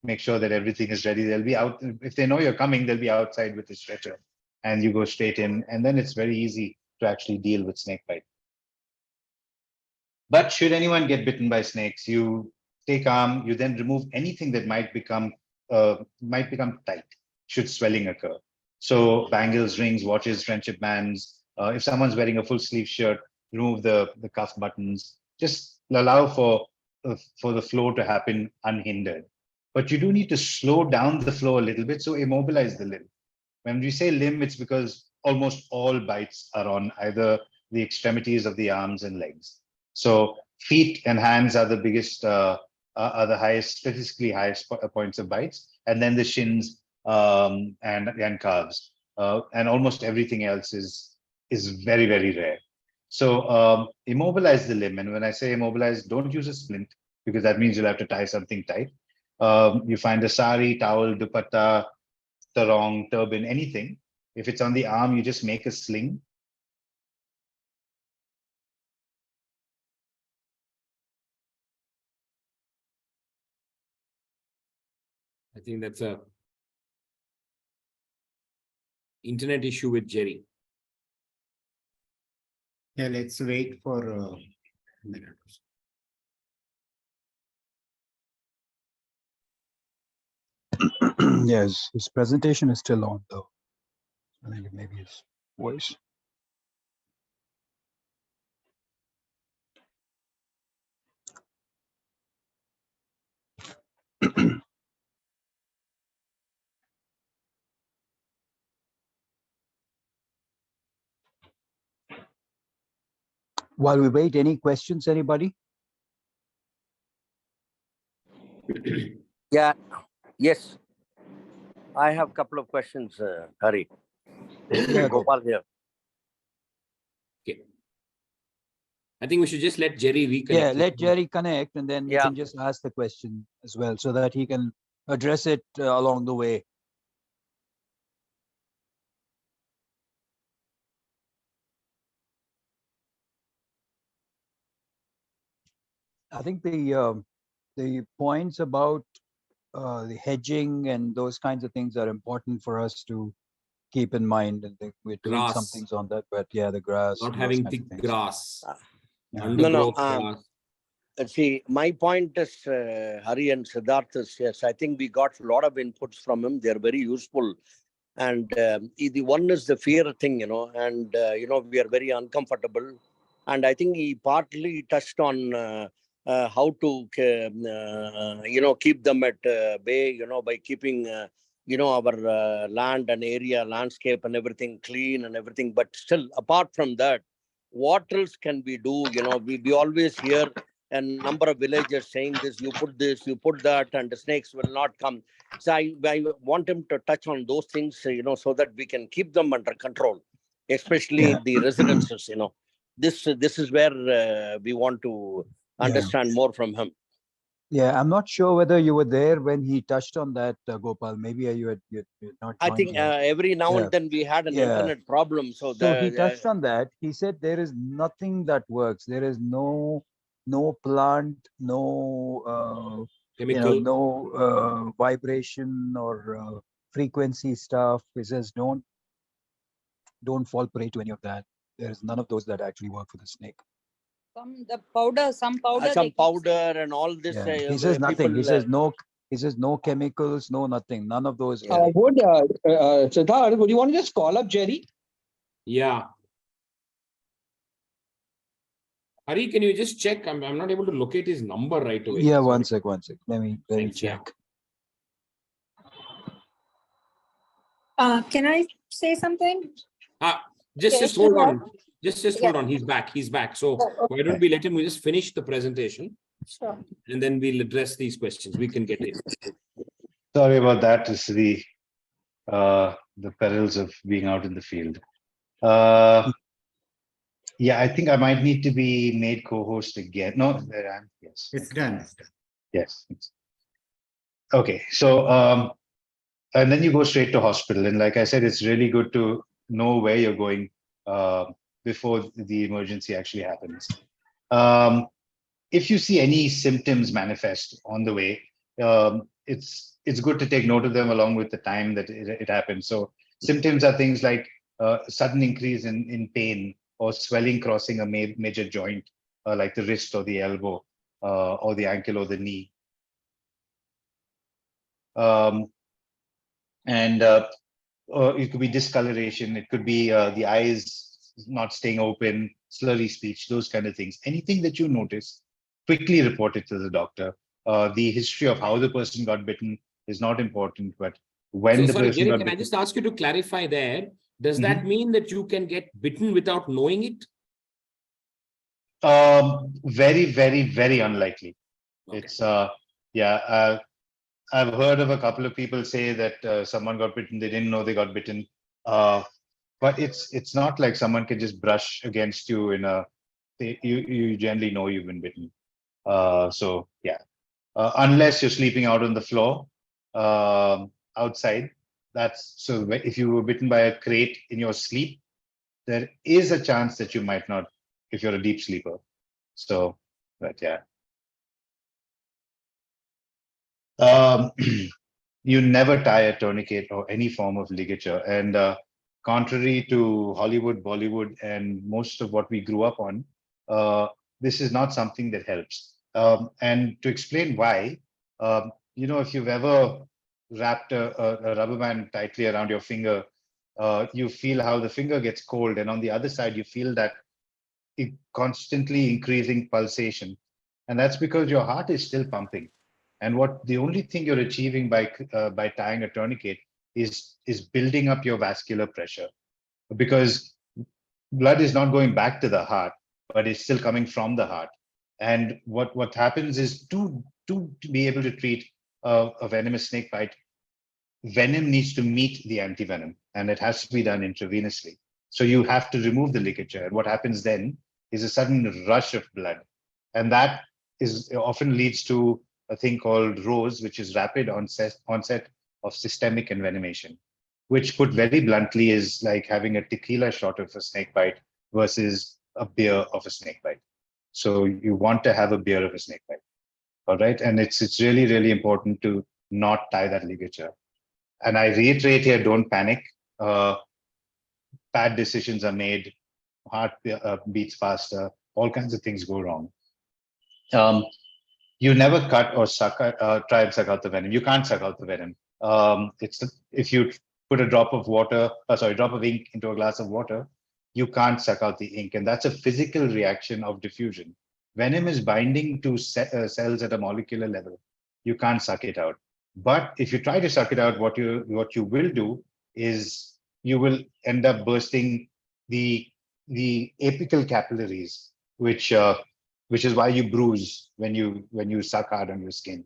Speaker 3: make sure that everything is ready. They'll be out. If they know you're coming, they'll be outside with the stretcher and you go straight in. And then it's very easy to actually deal with snake bite. But should anyone get bitten by snakes, you stay calm. You then remove anything that might become tight should swelling occur. So bangles, rings, watches, friendship bands. If someone's wearing a full sleeve shirt, remove the cuff buttons. Just allow for the flow to happen unhindered. But you do need to slow down the flow a little bit, so immobilize the limb. When we say limb, it's because almost all bites are on either the extremities of the arms and legs. So feet and hands are the biggest, are the highest, statistically highest points of bites, and then the shins and calves, and almost everything else is very, very rare. So immobilize the limb. And when I say immobilize, don't use a splint, because that means you'll have to tie something tight. You find a sari, towel, dupatta, sarong, turban, anything. If it's on the arm, you just make a sling.
Speaker 1: I think that's a internet issue with Gerry.
Speaker 2: Yeah, let's wait for a minute.
Speaker 4: Yes, his presentation is still on though. I think maybe his voice. While we wait, any questions, anybody?
Speaker 5: Yeah, yes. I have a couple of questions, Hari.
Speaker 4: Yeah,
Speaker 5: Gopal here.
Speaker 1: Okay. I think we should just let Gerry reconnect.
Speaker 4: Yeah, let Gerry connect, and then you
Speaker 5: Yeah.
Speaker 4: can just ask the question as well, so that he can address it along the way. I think the points about the hedging and those kinds of things are important for us to keep in mind, and we're doing some
Speaker 1: Grass.
Speaker 4: things on that. But yeah, the grass,
Speaker 1: Not
Speaker 4: and those
Speaker 1: having
Speaker 4: kinds of
Speaker 1: thick
Speaker 4: things.
Speaker 1: grass.
Speaker 4: Yeah.
Speaker 1: Undergrowth
Speaker 5: No,
Speaker 1: grass.
Speaker 5: See, my point is, Hari and Siddharth is, yes, I think we got a lot of inputs from him. They're very useful. And the one is the fear thing, and, we are very uncomfortable. And I think he partly touched on how to, keep them at bay, by keeping, our land and area, landscape and everything clean and everything. But still, apart from that, what else can we do? We always hear a number of villagers saying this, you put this, you put that, and the snakes will not come. So I want him to touch on those things, so that we can keep them under control, especially the residences. This is where we want to understand more from him.
Speaker 4: Yeah, I'm not sure whether you were there when he touched on that, Gopal. Maybe you had not.
Speaker 5: I think every now and then we had an internet problem. So
Speaker 4: he touched on that. He said there is nothing that works. There is no plant, no
Speaker 1: Chemical.
Speaker 4: no vibration or frequency stuff. He says don't fall prey to any of that. There is none of those that actually work for the snake.
Speaker 6: Some powder
Speaker 5: and all this.
Speaker 4: Yeah. He says nothing. He says no. He says no chemicals, no nothing. None of those.
Speaker 7: Siddharth, would you want to just call up Gerry?
Speaker 1: Yeah. Hari, can you just check? I'm not able to locate his number right away.
Speaker 4: Yeah,
Speaker 1: Sorry.
Speaker 4: one sec. Let me check.
Speaker 6: Can I say something?
Speaker 1: Just hold on. Just hold on. He's back. He's back. So why don't we let him just finish the presentation?
Speaker 6: Sure.
Speaker 1: And then we'll address these questions. We can get in.
Speaker 3: Sorry about that. It's the perils of being out in the field. Yeah, I think I might need to be made co-host again. No, there I am. Yes.
Speaker 2: It's done. It's done.
Speaker 3: Yes. Okay. So, and then you go straight to hospital. And like I said, it's really good to know where you're going before the emergency actually happens. If you see any symptoms manifest on the way, it's good to take note of them along with the time that it happens. So symptoms are things like sudden increase in pain or swelling crossing a major joint, like the wrist or the elbow, or the ankle or the knee. It could be discoloration. It could be the eyes not staying open, slurry speech, those kind of things. Anything that you notice, quickly report it to the doctor. The history of how the person got bitten is not important, but when the
Speaker 1: sorry,
Speaker 3: person
Speaker 1: Gerry,
Speaker 3: got
Speaker 1: can
Speaker 3: bitten.
Speaker 1: I just ask you to clarify there? Does that mean that you can get bitten without knowing it?
Speaker 3: Very, very, very unlikely.
Speaker 1: Okay.
Speaker 3: It's yeah. I've heard of a couple of people say that someone got bitten, they didn't know they got bitten. But it's not like someone can just brush against you in a. You generally know you've been bitten. So yeah, unless you're sleeping out on the floor outside. That's so. If you were bitten by a crate in your sleep, there is a chance that you might not, if you're a deep sleeper. So, but yeah. You never tie a tourniquet or any form of ligature. And contrary to Hollywood, Bollywood, and most of what we grew up on, this is not something that helps. And to explain why, if you've ever wrapped a rubber band tightly around your finger, you feel how the finger gets cold. And on the other side, you feel that constantly increasing pulsation. And that's because your heart is still pumping. And the only thing you're achieving by tying a tourniquet is building up your vascular pressure, because blood is not going back to the heart, but it's still coming from the heart. And what happens is to be able to treat a venomous snake bite, venom needs to meet the antivenom, and it has to be done intravenously. So you have to remove the ligature. And what happens then is a sudden rush of blood, and that often leads to a thing called ROSE, which is rapid onset of systemic envenomation, which put very bluntly is like having a tequila shot of a snake bite versus a beer of a snake bite. So you want to have a beer of a snake bite, all right? And it's really, really important to not tie that ligature. And I reiterate here, don't panic. Bad decisions are made, heart beats faster, all kinds of things go wrong. You never cut or try and suck out the venom. You can't suck out the venom. If you put a drop of ink into a glass of water, you can't suck out the ink. And that's a physical reaction of diffusion. Venom is binding to cells at a molecular level. You can't suck it out. But if you try to suck it out, what you will do is you will end up bursting the apical capillaries, which is why you bruise when you suck hard on your skin.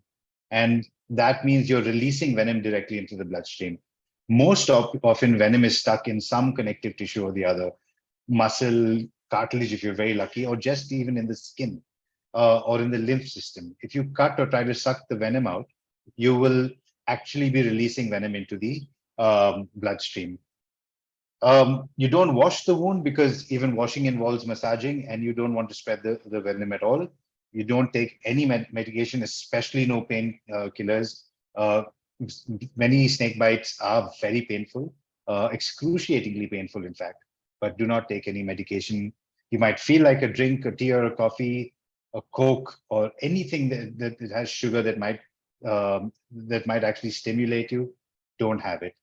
Speaker 3: And that means you're releasing venom directly into the bloodstream. Most often venom is stuck in some connective tissue or the other, muscle, cartilage if you're very lucky, or just even in the skin or in the lymph system. If you cut or try to suck the venom out, you will actually be releasing venom into the bloodstream. You don't wash the wound because even washing involves massaging, and you don't want to spread the venom at all. You don't take any medication, especially no pain killers. Many snake bites are very painful, excruciatingly painful, in fact, but do not take any medication. You might feel like a drink, a tea or a coffee, a Coke, or anything that has sugar that might actually stimulate you. Don't have it.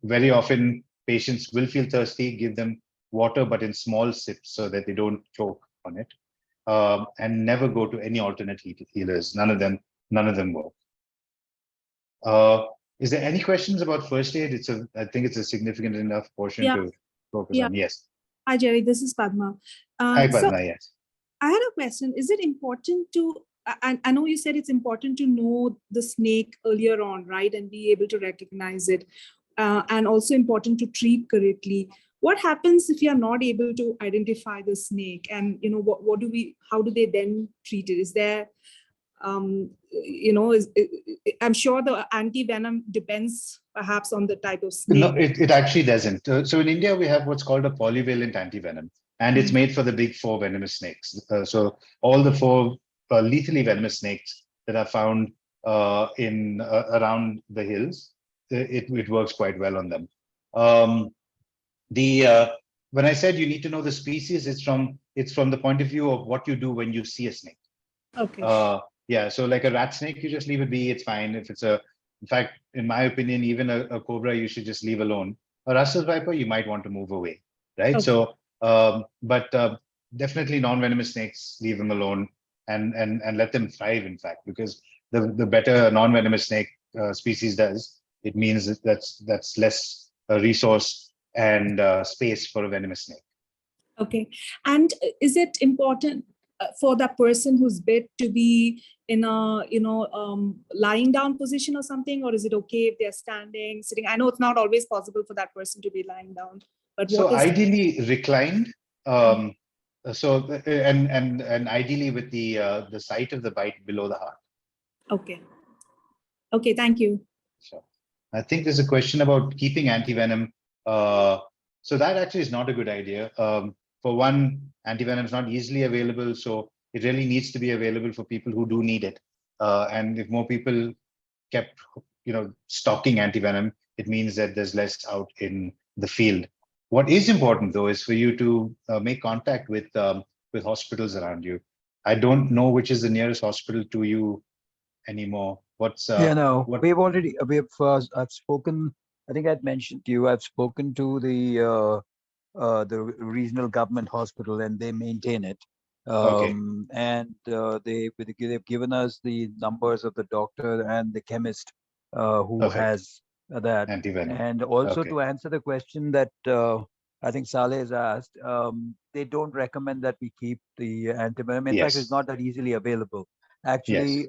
Speaker 3: Very often, patients will feel thirsty, give them water, but in small sips so that they don't choke on it. And never go to any alternate healers. None of them work. Is there any questions about first aid? I think it's a significant enough portion to focus on. Yes.
Speaker 8: Hi, Gerry. This is Padma.
Speaker 3: Hi,
Speaker 8: So
Speaker 3: Padma, yes.
Speaker 8: I had a question. Is it important to, I know you said it's important to know the snake earlier on, right? And be able to recognize it. And also important to treat correctly. What happens if you are not able to identify the snake? And, you know, how do they then treat it? Is there, you know, I'm sure the anti-venom depends perhaps on the type of snake.
Speaker 3: No, it actually doesn't. So in India, we have what's called a polyvalent antivenom, and it's made for the big 4 venomous snakes. So all the 4 lethally venomous snakes that are found in around the hills, it works quite well on them. When I said you need to know the species, it's from the point of view of what you do when you see a snake.
Speaker 8: Okay.
Speaker 3: Yeah, so like a rat snake, you just leave it be, it's fine. If it's in fact, in my opinion, even a cobra, you should just leave alone. A Russell's viper, you might want to move away, right?
Speaker 8: Okay.
Speaker 3: So, but definitely non-venomous snakes, leave them alone and let them thrive, in fact, because the better a non-venomous snake species does, it means that's less resource and space for a venomous snake.
Speaker 8: Okay. And is it important for that person who's bit to be in a, you know, lying down position or something, or is it okay if they're standing, sitting? I know it's not always possible for that person to be lying down, but
Speaker 3: So
Speaker 8: what is
Speaker 3: ideally reclined, so and ideally with the site of the bite below the heart.
Speaker 8: okay. Okay, thank you.
Speaker 3: So I think there's a question about keeping antivenom. So that actually is not a good idea. For one, antivenom is not easily available, so it really needs to be available for people who do need it. And if more people kept, stocking antivenom, it means that there's less out in the field. What is important, though, is for you to make contact with hospitals around you. I don't know which is the nearest hospital to you anymore. What's
Speaker 4: I've spoken. I think I'd mentioned to you. I've spoken to the regional government hospital, and they maintain it.
Speaker 3: Okay.
Speaker 4: And they've given us the numbers of the doctor and the chemist who
Speaker 3: Perfect.
Speaker 4: has that.
Speaker 3: Antivenom.
Speaker 4: And also
Speaker 3: Okay.
Speaker 4: to answer the question that I think Saleh has asked, they don't recommend that we keep the antivenom. In fact,
Speaker 3: Yes.
Speaker 4: it's not that easily available. Actually,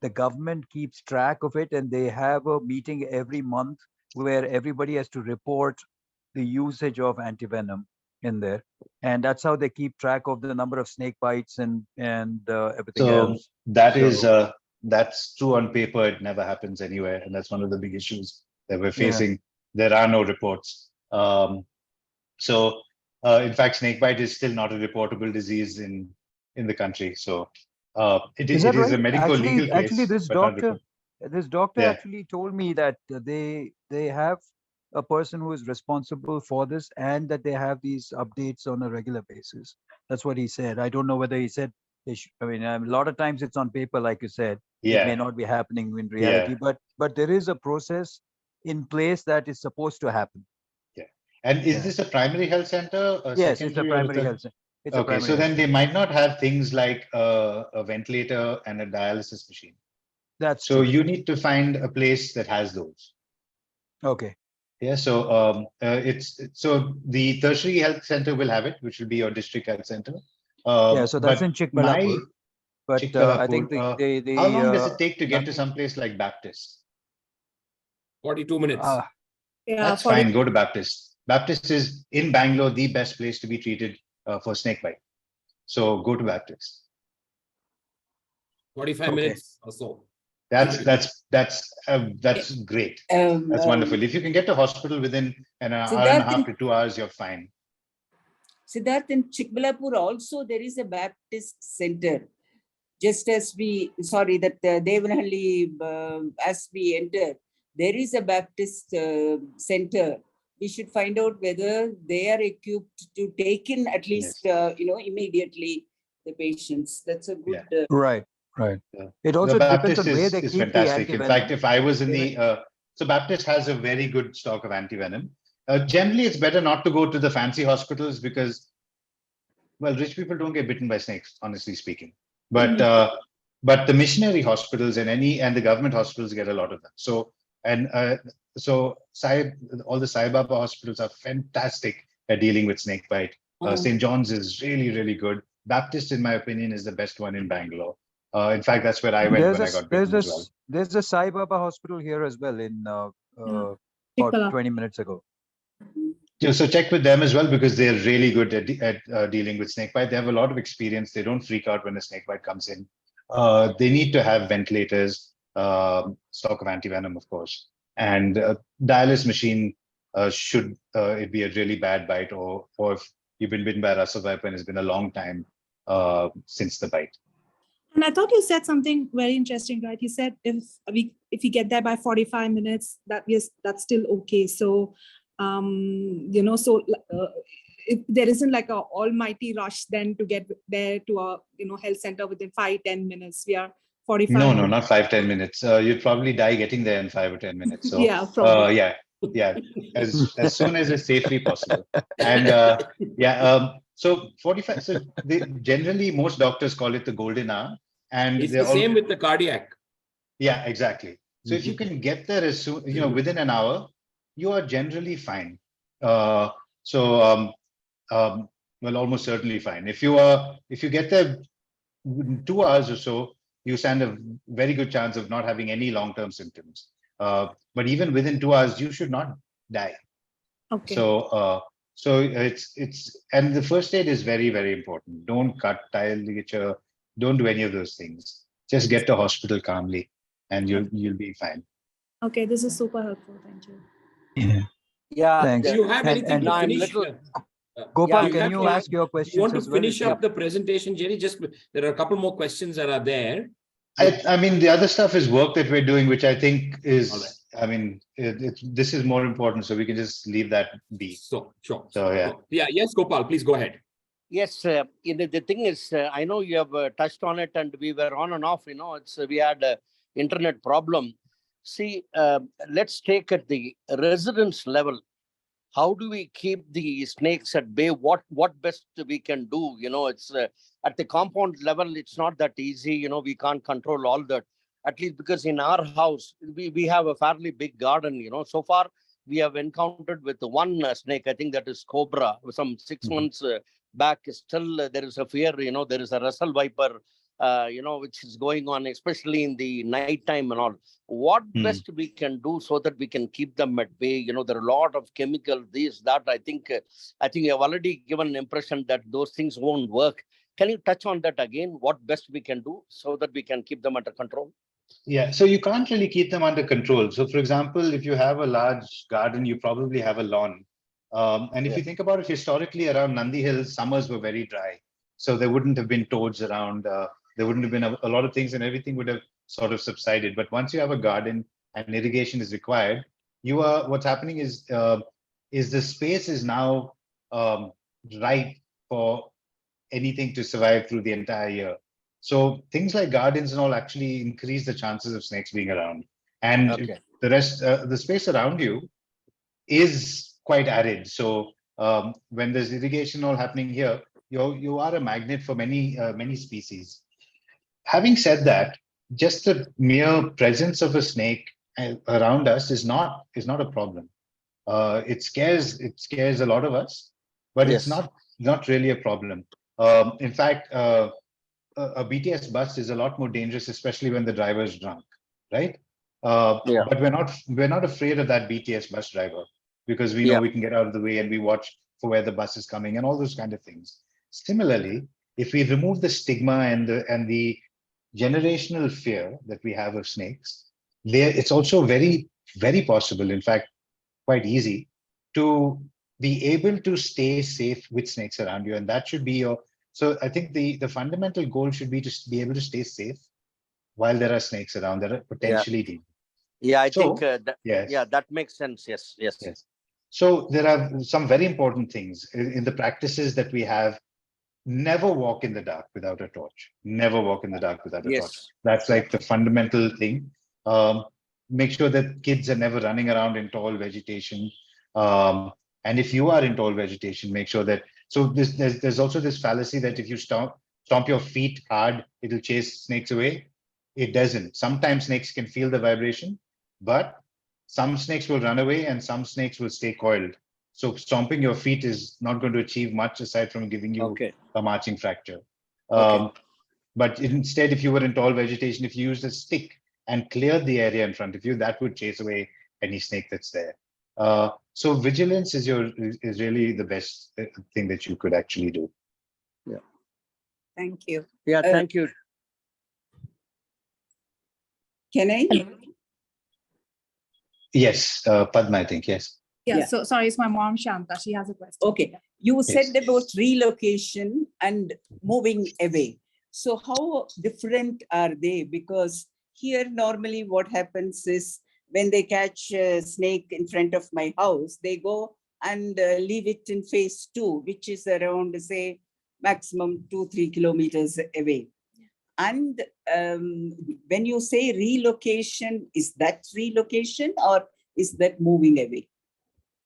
Speaker 4: the government keeps track of it, and they have a meeting every month where everybody has to report the usage of antivenom in there, and that's how they keep track of the number of snake bites and everything else.
Speaker 3: That's true on paper. It never happens anywhere, and that's one of the big issues that we're facing.
Speaker 4: Yeah.
Speaker 3: There are no reports. In fact, snakebite is still not a reportable disease in the country. So it is
Speaker 4: right?
Speaker 3: a medical legal case.
Speaker 4: Actually, this doctor
Speaker 3: Yeah.
Speaker 4: actually told me that they have a person who is responsible for this, and that they have these updates on a regular basis. That's what he said. I don't know whether he said they should. I mean, a lot of times it's on paper, like you said.
Speaker 3: Yeah.
Speaker 4: It may not be happening in reality, but there is a process in place that is supposed to happen.
Speaker 3: Yeah. And is this a primary health center?
Speaker 4: Yes, it's a primary health center.
Speaker 3: Okay, so then they might not have things like a ventilator and a dialysis machine.
Speaker 4: That's
Speaker 3: so
Speaker 4: true.
Speaker 3: You need to find a place that has those.
Speaker 4: Okay.
Speaker 3: Yeah, so the tertiary health center will have it, which will be your district health center.
Speaker 4: So that's in Chikballapur. But I think
Speaker 3: how long does it take to get to some place like Baptist?
Speaker 1: 42 minutes.
Speaker 3: That's fine. Go to Baptist. Baptist is in Bangalore, the best place to be treated for snake bite. So go to Baptist.
Speaker 1: 45 minutes or so.
Speaker 3: That's great. That's wonderful. If you can get to hospital within an hour and a half to 2 hours, you're fine.
Speaker 6: Siddharth, in Chikballapur also there is a Baptist center. Just as Devanhalli, as we enter, there is a Baptist center. We should find out whether they are equipped to take in at least, immediately the patients. That's a good.
Speaker 4: Right. Yeah. It also depends on where they keep
Speaker 3: fantastic.
Speaker 4: the antivenom.
Speaker 3: In fact, if I was in so Baptist has a very good stock of antivenom. Generally, it's better not to go to the fancy hospitals because, well, rich people don't get bitten by snakes, honestly speaking. But the missionary hospitals and the government hospitals get a lot of them. So all the Sai Baba hospitals are fantastic at dealing with snake bite.
Speaker 6: Oh.
Speaker 3: St. John's is really, really good. Baptist, in my opinion, is the best one in Bangalore. In fact, that's where I went when I got bitten as well.
Speaker 4: There's a Sai Baba hospital here as well in about
Speaker 8: Chikala.
Speaker 4: 20 minutes ago.
Speaker 3: Yeah, so check with them as well, because they're really good at dealing with snake bite. They have a lot of experience. They don't freak out when a snake bite comes in. They need to have ventilators, stock of antivenom, of course, and dialysis machine should it be a really bad bite, or if you've been bitten by a Russell viper and it's been a long time since the bite.
Speaker 8: And I thought you said something very interesting, right? You said if we get there by 45 minutes, that's still okay. So, if there isn't like a almighty rush then to get there to a health center within 5-10 minutes. We are 45.
Speaker 3: No,
Speaker 8: minutes.
Speaker 3: not 5-10 minutes. You'd probably die getting there in 5 or 10 minutes. So
Speaker 8: yeah, probably.
Speaker 3: yeah, as soon as it's safely possible. And so 45. So generally most doctors call it the golden hour, and
Speaker 1: it's the same with the cardiac.
Speaker 3: Yeah, exactly. So if you can get there as soon, within an hour, you are generally fine. Well, almost certainly fine. If you get there in 2 hours or so, you stand a very good chance of not having any long-term symptoms. But even within 2 hours, you should not die.
Speaker 8: Okay.
Speaker 3: So it's and the first aid is very, very important. Don't cut, tile, ligature, don't do any of those things. Just get to hospital calmly, and you'll be fine.
Speaker 8: Okay, this is super helpful. Thank you.
Speaker 5: Yeah.
Speaker 4: Thanks.
Speaker 1: Do you have anything to
Speaker 5: I'm
Speaker 1: finish?
Speaker 4: Gopal,
Speaker 1: you
Speaker 4: can
Speaker 1: have
Speaker 4: you
Speaker 1: to-
Speaker 4: ask your questions
Speaker 1: You want to
Speaker 4: as well?
Speaker 1: finish up the presentation, Gerry? There are a couple more questions that are there.
Speaker 3: I mean, the other stuff is work that we're doing, which I think is,
Speaker 1: All right.
Speaker 3: I mean, this is more important, so we can just leave that be.
Speaker 1: Sure.
Speaker 3: So, yeah.
Speaker 1: Yeah. Yes, Gopal, please go ahead.
Speaker 5: Yes, the thing is, I know you have touched on it, and we were on and off. We had an internet problem. See, let's take at the residence level. How do we keep the snakes at bay? What best we can do? It's at the compound level. It's not that easy. We can't control all that. At least because in our house we have a fairly big garden. So far we have encountered with one snake. I think that is cobra. Some 6 months back, still there is a fear. There is a Russell viper. Which is going on, especially in the night time and all. What best we can do so that we can keep them at bay? There are a lot of chemicals, this, that. I think you have already given an impression that those things won't work. Can you touch on that again? What best we can do so that we can keep them under control?
Speaker 3: Yeah, so you can't really keep them under control. So, for example, if you have a large garden, you probably have a lawn. And if you think about it, historically around Nandi Hills, summers were very dry. So there wouldn't have been toads around. There wouldn't have been a lot of things, and everything would have sort of subsided. But once you have a garden and irrigation is required, what's happening is the space is now right for anything to survive through the entire year. So things like gardens and all actually increase the chances of snakes being around. And the rest, the space around you is quite arid. So when there's irrigation all happening here, you are a magnet for many species. Having said that, just the mere presence of a snake around us is not a problem. It scares a lot of us, but it's not really a problem. In fact, a BTS bus is a lot more dangerous, especially when the driver is drunk, right? But we're not afraid of that BTS bus driver, because we know we can get out of the way, and we watch for where the bus is coming and all those kind of things. Similarly, if we remove the stigma and the generational fear that we have of snakes, it's also very, very possible, in fact, quite easy, to be able to stay safe with snakes around you. And that should be so I think the fundamental goal should be to be able to stay safe while there are snakes around that are potentially dangerous.
Speaker 5: Yeah, I think that makes sense. Yes.
Speaker 3: So there are some very important things in the practices that we have. Never walk in the dark without a torch. Never walk in the dark without a torch. That's like the fundamental thing. Make sure that kids are never running around in tall vegetation. And if you are in tall vegetation, make sure that. So there's also this fallacy that if you stomp your feet hard, it'll chase snakes away. It doesn't. Sometimes snakes can feel the vibration, but some snakes will run away and some snakes will stay coiled. So stomping your feet is not going to achieve much aside from giving you
Speaker 5: Okay.
Speaker 3: a marching fracture.
Speaker 5: Okay.
Speaker 3: But instead, if you were in tall vegetation, if you used a stick and cleared the area in front of you, that would chase away any snake that's there. So vigilance is really the best thing that you could actually do.
Speaker 6: Thank you.
Speaker 5: Yeah, thank you.
Speaker 6: Can I?
Speaker 3: Yes, Padma, I think, yes.
Speaker 8: Yeah,
Speaker 6: Yeah.
Speaker 8: so sorry, it's my mom, Shanta. She has a question.
Speaker 6: Okay. You said
Speaker 3: Yes.
Speaker 6: about relocation and moving away. So how different are they? Because here normally what happens is when they catch a snake in front of my house, they go and leave it in phase 2, which is around, say, maximum 2-3 kilometers away. And when you say relocation, is that relocation or is that moving away?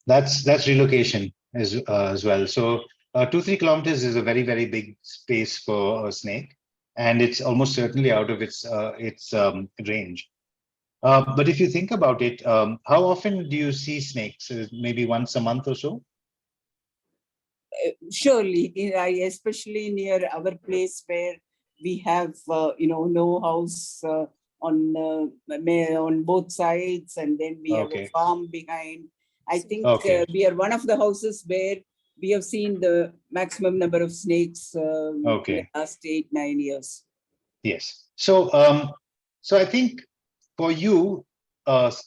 Speaker 3: That's relocation as well. So 2-3 kilometers is a very, very big space for a snake, and it's almost certainly out of its range. But if you think about it, how often do you see snakes? Maybe once a month or so?
Speaker 6: Surely, especially near our place where we have, no house on both sides, and then we have a
Speaker 3: Okay.
Speaker 6: farm behind. I think
Speaker 3: Okay.
Speaker 6: we are one of the houses where we have seen the maximum number of snakes in the
Speaker 3: Okay.
Speaker 6: last 8-9 years.
Speaker 3: Yes. So I think for you,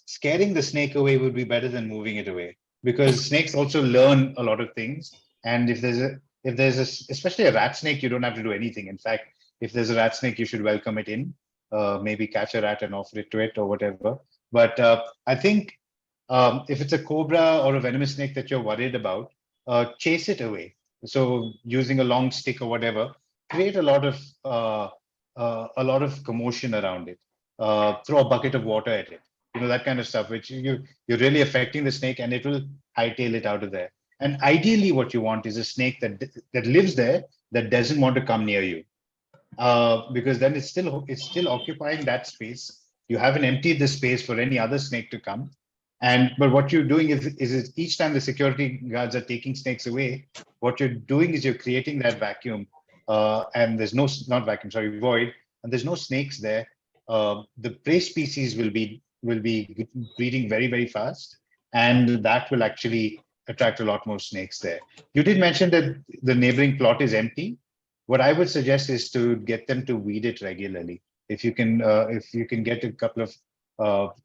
Speaker 3: scaring the snake away would be better than moving it away, because snakes also learn a lot of things. And if there's especially a rat snake, you don't have to do anything. In fact, if there's a rat snake, you should welcome it in, maybe catch a rat and offer it to it or whatever. But I think if it's a cobra or a venomous snake that you're worried about, chase it away. So using a long stick or whatever, create a lot of commotion around it. Throw a bucket of water at it, that kind of stuff, which you're really affecting the snake, and it will hightail it out of there. And ideally, what you want is a snake that lives there, that doesn't want to come near you, because then it's still occupying that space. You haven't emptied the space for any other snake to come. But what you're doing is each time the security guards are taking snakes away, what you're doing is you're creating that vacuum, and there's not vacuum, sorry, void, and there's no snakes there. The prey species will be breeding very, very fast, and that will actually attract a lot more snakes there. You did mention that the neighboring plot is empty. What I would suggest is to get them to weed it regularly. If you can get a couple of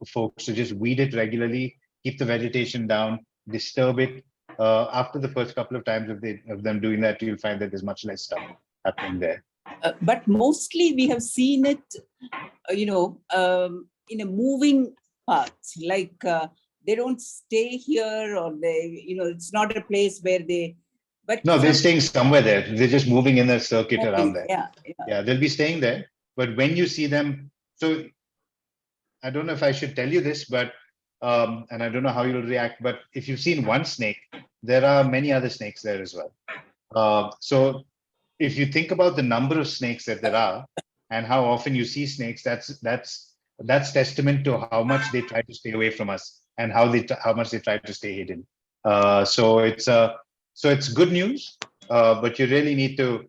Speaker 3: folks to just weed it regularly, keep the vegetation down, disturb it. After the first couple of times of them doing that, you'll find that there's much less stuff happening there.
Speaker 6: But mostly we have seen it, in a moving path, like they don't stay here, or they, it's not a place where they. But
Speaker 3: no, they're staying somewhere there. They're just moving in a circuit around there.
Speaker 6: Yeah,
Speaker 3: they'll be staying there. But when you see them, so I don't know if I should tell you this, but and I don't know how you'll react, but if you've seen one snake, there are many other snakes there as well. So if you think about the number of snakes that there are and how often you see snakes, that's testament to how much they try to stay away from us and how much they try to stay hidden. So it's good news, but you really need to.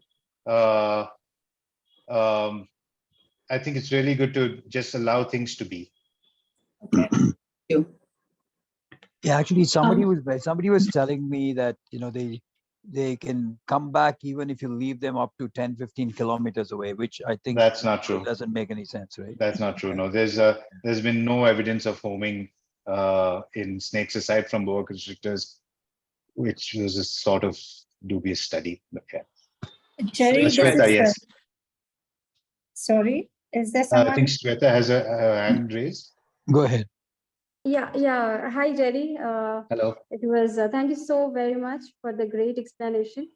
Speaker 3: I think it's really good to just allow things to be.
Speaker 6: Okay. Thank you.
Speaker 4: Yeah, actually, somebody was telling me that they can come back even if you leave them up to 10-15 kilometers away, which I think
Speaker 3: that's not true.
Speaker 4: Doesn't make any sense, right?
Speaker 3: That's not true. No, there's been no evidence of homing in snakes aside from boa constrictors, which was a sort of dubious study. But yeah.
Speaker 9: Gerry,
Speaker 3: Shweta, yes.
Speaker 9: Sorry, is there
Speaker 3: I
Speaker 9: someone?
Speaker 3: think Shweta has a hand raised.
Speaker 4: Go ahead.
Speaker 9: Yeah. Hi, Gerry.
Speaker 3: Hello.
Speaker 9: It was, thank you so very much for the great explanation.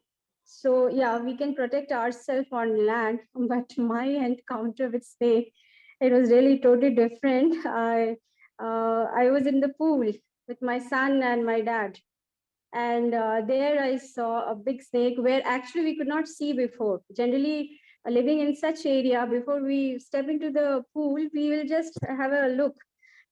Speaker 9: So yeah, we can protect ourselves on land, but my encounter with snake, it was really totally different. I was in the pool with my son and my dad. And there I saw a big snake where actually we could not see before. Generally, living in such area, before we step into the pool, we will just have a look.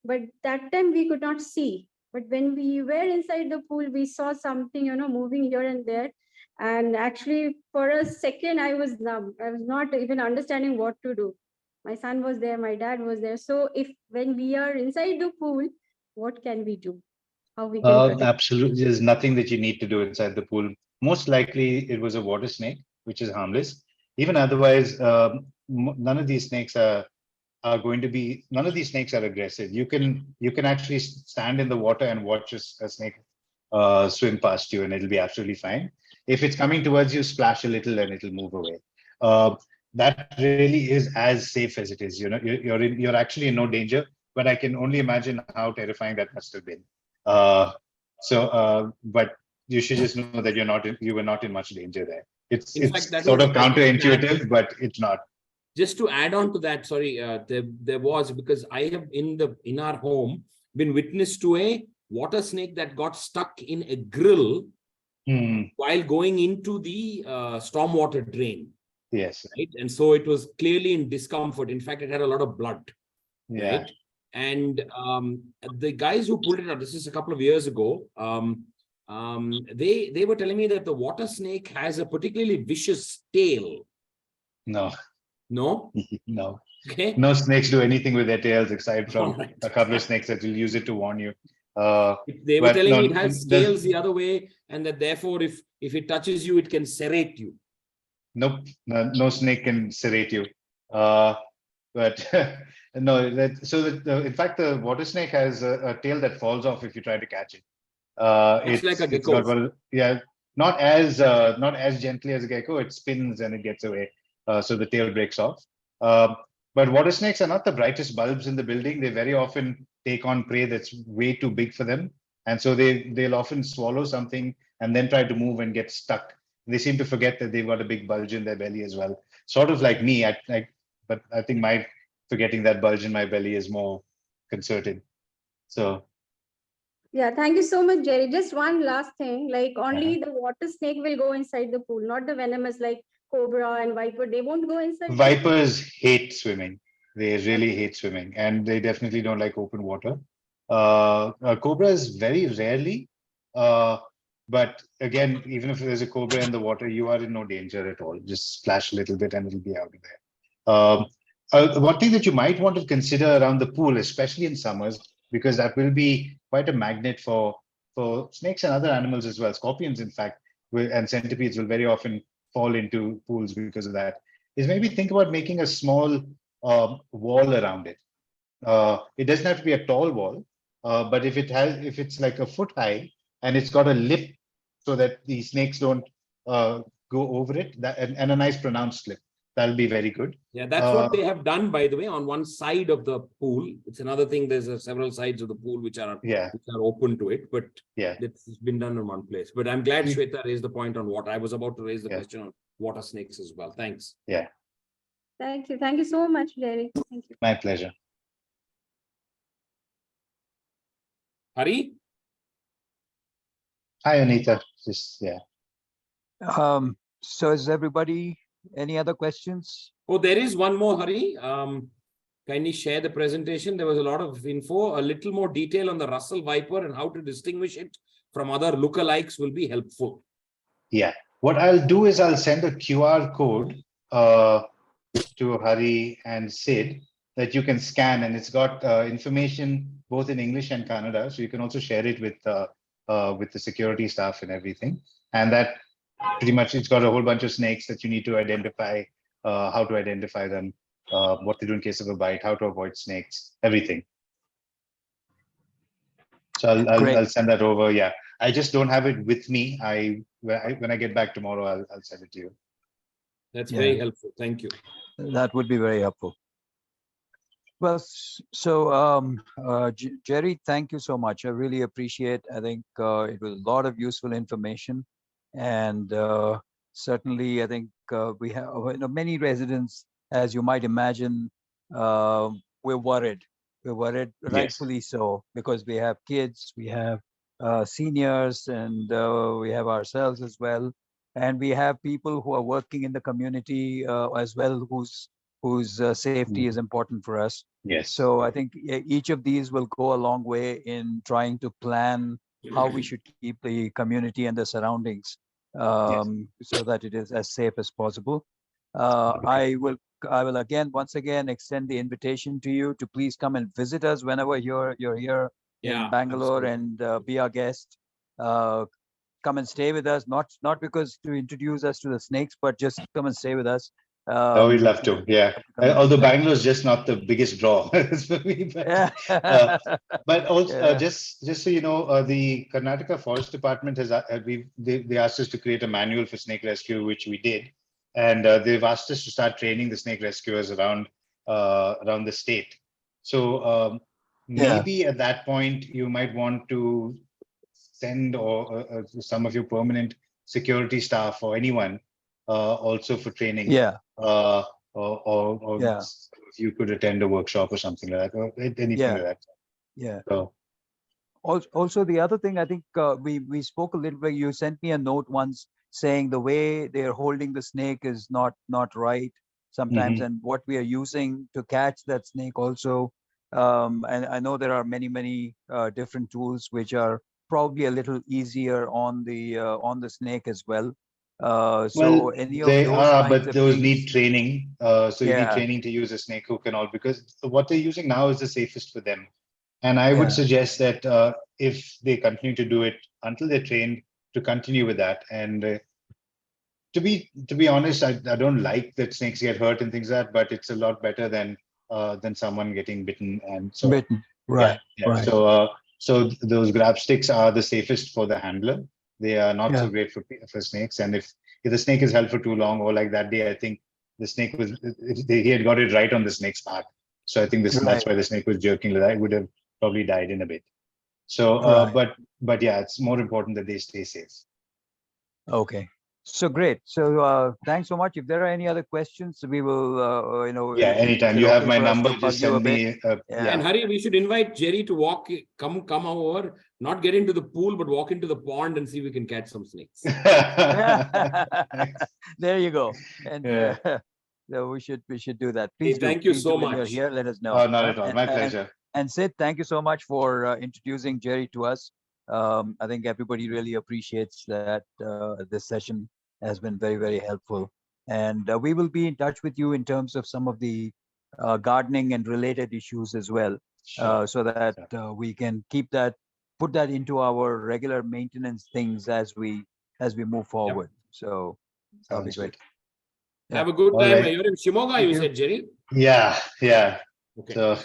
Speaker 9: But that time we could not see. But when we were inside the pool, we saw something, moving here and there. And actually, for a second, I was numb. I was not even understanding what to do. My son was there, my dad was there. So when we are inside the pool, what can we do? How we can protect?
Speaker 3: Absolutely, there's nothing that you need to do inside the pool. Most likely, it was a water snake, which is harmless. Even otherwise, none of these snakes are none of these snakes are aggressive. You can actually stand in the water and watch a snake swim past you, and it'll be absolutely fine. If it's coming towards you, splash a little and it'll move away. That really is as safe as it is. You're actually in no danger, but I can only imagine how terrifying that must have been. But you should just know that you were not in much danger there. It's sort of counterintuitive, but it's not.
Speaker 1: Just to add on to that, sorry, there was, because I have in our home been witness to a water snake that got stuck in a grill while going into the stormwater drain.
Speaker 3: Yes.
Speaker 1: Right. And so it was clearly in discomfort. In fact, it had a lot of blood.
Speaker 3: Yeah.
Speaker 1: Right. And the guys who pulled it out, this is a couple of years ago, they were telling me that the water snake has a particularly vicious tail.
Speaker 3: No.
Speaker 1: No?
Speaker 3: No.
Speaker 1: Okay.
Speaker 3: No snakes do anything with their tails aside from a couple of snakes that will use it to warn you.
Speaker 1: They were telling me it has scales the other way, and that therefore if it touches you, it can serrate you.
Speaker 3: Nope. No snake can serrate you. But no, in fact, the water snake has a tail that falls off if you try to catch it.
Speaker 1: It's like a gecko.
Speaker 3: Not as gently as a gecko. It spins and it gets away. So the tail breaks off. But water snakes are not the brightest bulbs in the building. They very often take on prey that's way too big for them. And so they'll often swallow something and then try to move and get stuck. They seem to forget that they've got a big bulge in their belly as well. Sort of like me, but I think my forgetting that bulge in my belly is more concerted. So.
Speaker 9: Yeah, thank you so much, Gerry. Just one last thing, like only the water snake will go inside the pool, not the venomous like cobra and viper. They won't go inside.
Speaker 3: Vipers hate swimming. They really hate swimming, and they definitely don't like open water. Cobras very rarely, but again, even if there's a cobra in the water, you are in no danger at all. Just splash a little bit and it'll be out of there. One thing that you might want to consider around the pool, especially in summers, because that will be quite a magnet for snakes and other animals as well. Scorpions, in fact, and centipedes will very often fall into pools because of that, is maybe think about making a small wall around it. It doesn't have to be a tall wall, but if it's like a foot high and it's got a lip so that the snakes don't go over it, and a nice pronounced lip, that'll be very good.
Speaker 1: Yeah, that's what they have done, by the way, on one side of the pool. It's another thing. There's several sides of the pool which are open to it, but it's been done in one place. But I'm glad Shweta raised the point on water. I was about to raise the question on water snakes as well. Thanks.
Speaker 3: Yeah.
Speaker 9: Thank you. Thank you so much, Gerry. Thank you.
Speaker 3: My pleasure.
Speaker 1: Hari?
Speaker 3: Hi, Anita.
Speaker 4: So is everybody, any other questions?
Speaker 1: Oh, there is one more, Hari. Kindly share the presentation. There was a lot of info, a little more detail on the Russell Viper and how to distinguish it from other lookalikes will be helpful.
Speaker 3: Yeah. What I'll do is I'll send a QR code to Hari and Sid that you can scan, and it's got information both in English and Kannada. So you can also share it with the security staff and everything. And that pretty much, it's got a whole bunch of snakes that you need to identify, how to identify them, what to do in case of a bite, how to avoid snakes, everything. So I'll send that over. Yeah, I just don't have it with me. When I get back tomorrow, I'll send it to you.
Speaker 1: That's very helpful. Thank you.
Speaker 4: That would be very helpful. Well, so Gerry, thank you so much. I really appreciate. I think it was a lot of useful information, and certainly I think we have many residents, as you might imagine, we're worried. We're worried, rightfully so, because we have kids, we have seniors, and we have ourselves as well, and we have people who are working in the community as well, whose safety is important for us.
Speaker 3: Yes.
Speaker 4: So I think each of these will go a long way in trying to plan how we should keep the community and the surroundings so that it is as safe as possible. I will once again extend the invitation to you to please come and visit us whenever you're here in Bangalore and be our guest. Come and stay with us, not because to introduce us to the snakes, but just come and stay with us.
Speaker 3: Oh, we'd love to. Yeah. Although Bangalore is just not the biggest draw for me, but also just so you know, the Karnataka Forest Department has they asked us to create a manual for snake rescue, which we did, and they've asked us to start training the snake rescuers around the state. So maybe at that point you might want to send or some of your permanent security staff or anyone also for training.
Speaker 4: Yeah.
Speaker 3: Or if you could attend a workshop or something like that, or anything like that.
Speaker 4: Yeah.
Speaker 3: So
Speaker 4: also the other thing, I think we spoke a little bit. You sent me a note once saying the way they're holding the snake is not right sometimes, and what we are using to catch that snake also. And I know there are many different tools which are probably a little easier on the snake as well. So any of
Speaker 3: they
Speaker 4: those
Speaker 3: are,
Speaker 4: kinds
Speaker 3: but
Speaker 4: of
Speaker 3: those
Speaker 4: things,
Speaker 3: need training. So you need training to use a snake hook and all, because what they're using now is the safest for them. And I would suggest that if they continue to do it until they're trained, to continue with that. And to be honest, I don't like that snakes get hurt and things like that, but it's a lot better than someone getting bitten. And so
Speaker 4: bitten. Right. Right.
Speaker 3: So those grab sticks are the safest for the handler. They are not so great for snakes. And if the snake is held for too long, or like that day, I think the snake he had got it right on the snake's back. So I think that's why the snake was jerking like that. It would have probably died in a bit. So, but yeah, it's more important that they stay safe.
Speaker 4: Okay. So great. So thanks so much. If there are any other questions, we will,
Speaker 3: yeah, anytime. You have my number. Just send me.
Speaker 1: And Hari, we should invite Gerry to come over, not get into the pool, but walk into the pond and see if we can catch some snakes.
Speaker 4: There you go. And so we should do that. Please do.
Speaker 1: Thank you
Speaker 4: Please
Speaker 1: so
Speaker 4: do. When
Speaker 1: much.
Speaker 4: you're here, let us know.
Speaker 3: Oh, not at all. My pleasure.
Speaker 4: And Sid, thank you so much for introducing Gerry to us. I think everybody really appreciates that this session has been very helpful. And we will be in touch with you in terms of some of the gardening and related issues as well, so that we can put that into our regular maintenance things as we move forward. So that'll be great.
Speaker 1: Have a good time. You're in Shimoga, you said, Gerry?
Speaker 3: Yeah.
Speaker 1: Okay.
Speaker 3: So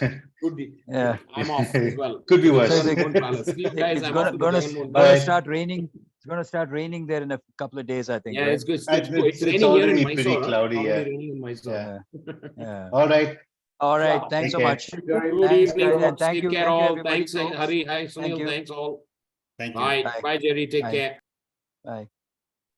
Speaker 1: could be. I'm off as well.
Speaker 3: Could be worse.
Speaker 4: It's gonna start raining. It's gonna start raining there in a couple of days, I think.
Speaker 1: Yeah,
Speaker 4: right?
Speaker 1: it's good. It's raining here in Mysore.
Speaker 3: Pretty cloudy.
Speaker 1: Raining in Mysore.
Speaker 3: Yeah. All right.
Speaker 4: All right. Thanks so much.
Speaker 1: Good evening.
Speaker 4: And thank you.
Speaker 1: Take care all.
Speaker 4: Everybody,
Speaker 1: Thanks,
Speaker 4: folks.
Speaker 1: Hari. Hi, Sunil. Thanks all.
Speaker 2: Thank you.
Speaker 1: Bye. Bye, Gerry. Take care.
Speaker 4: Bye.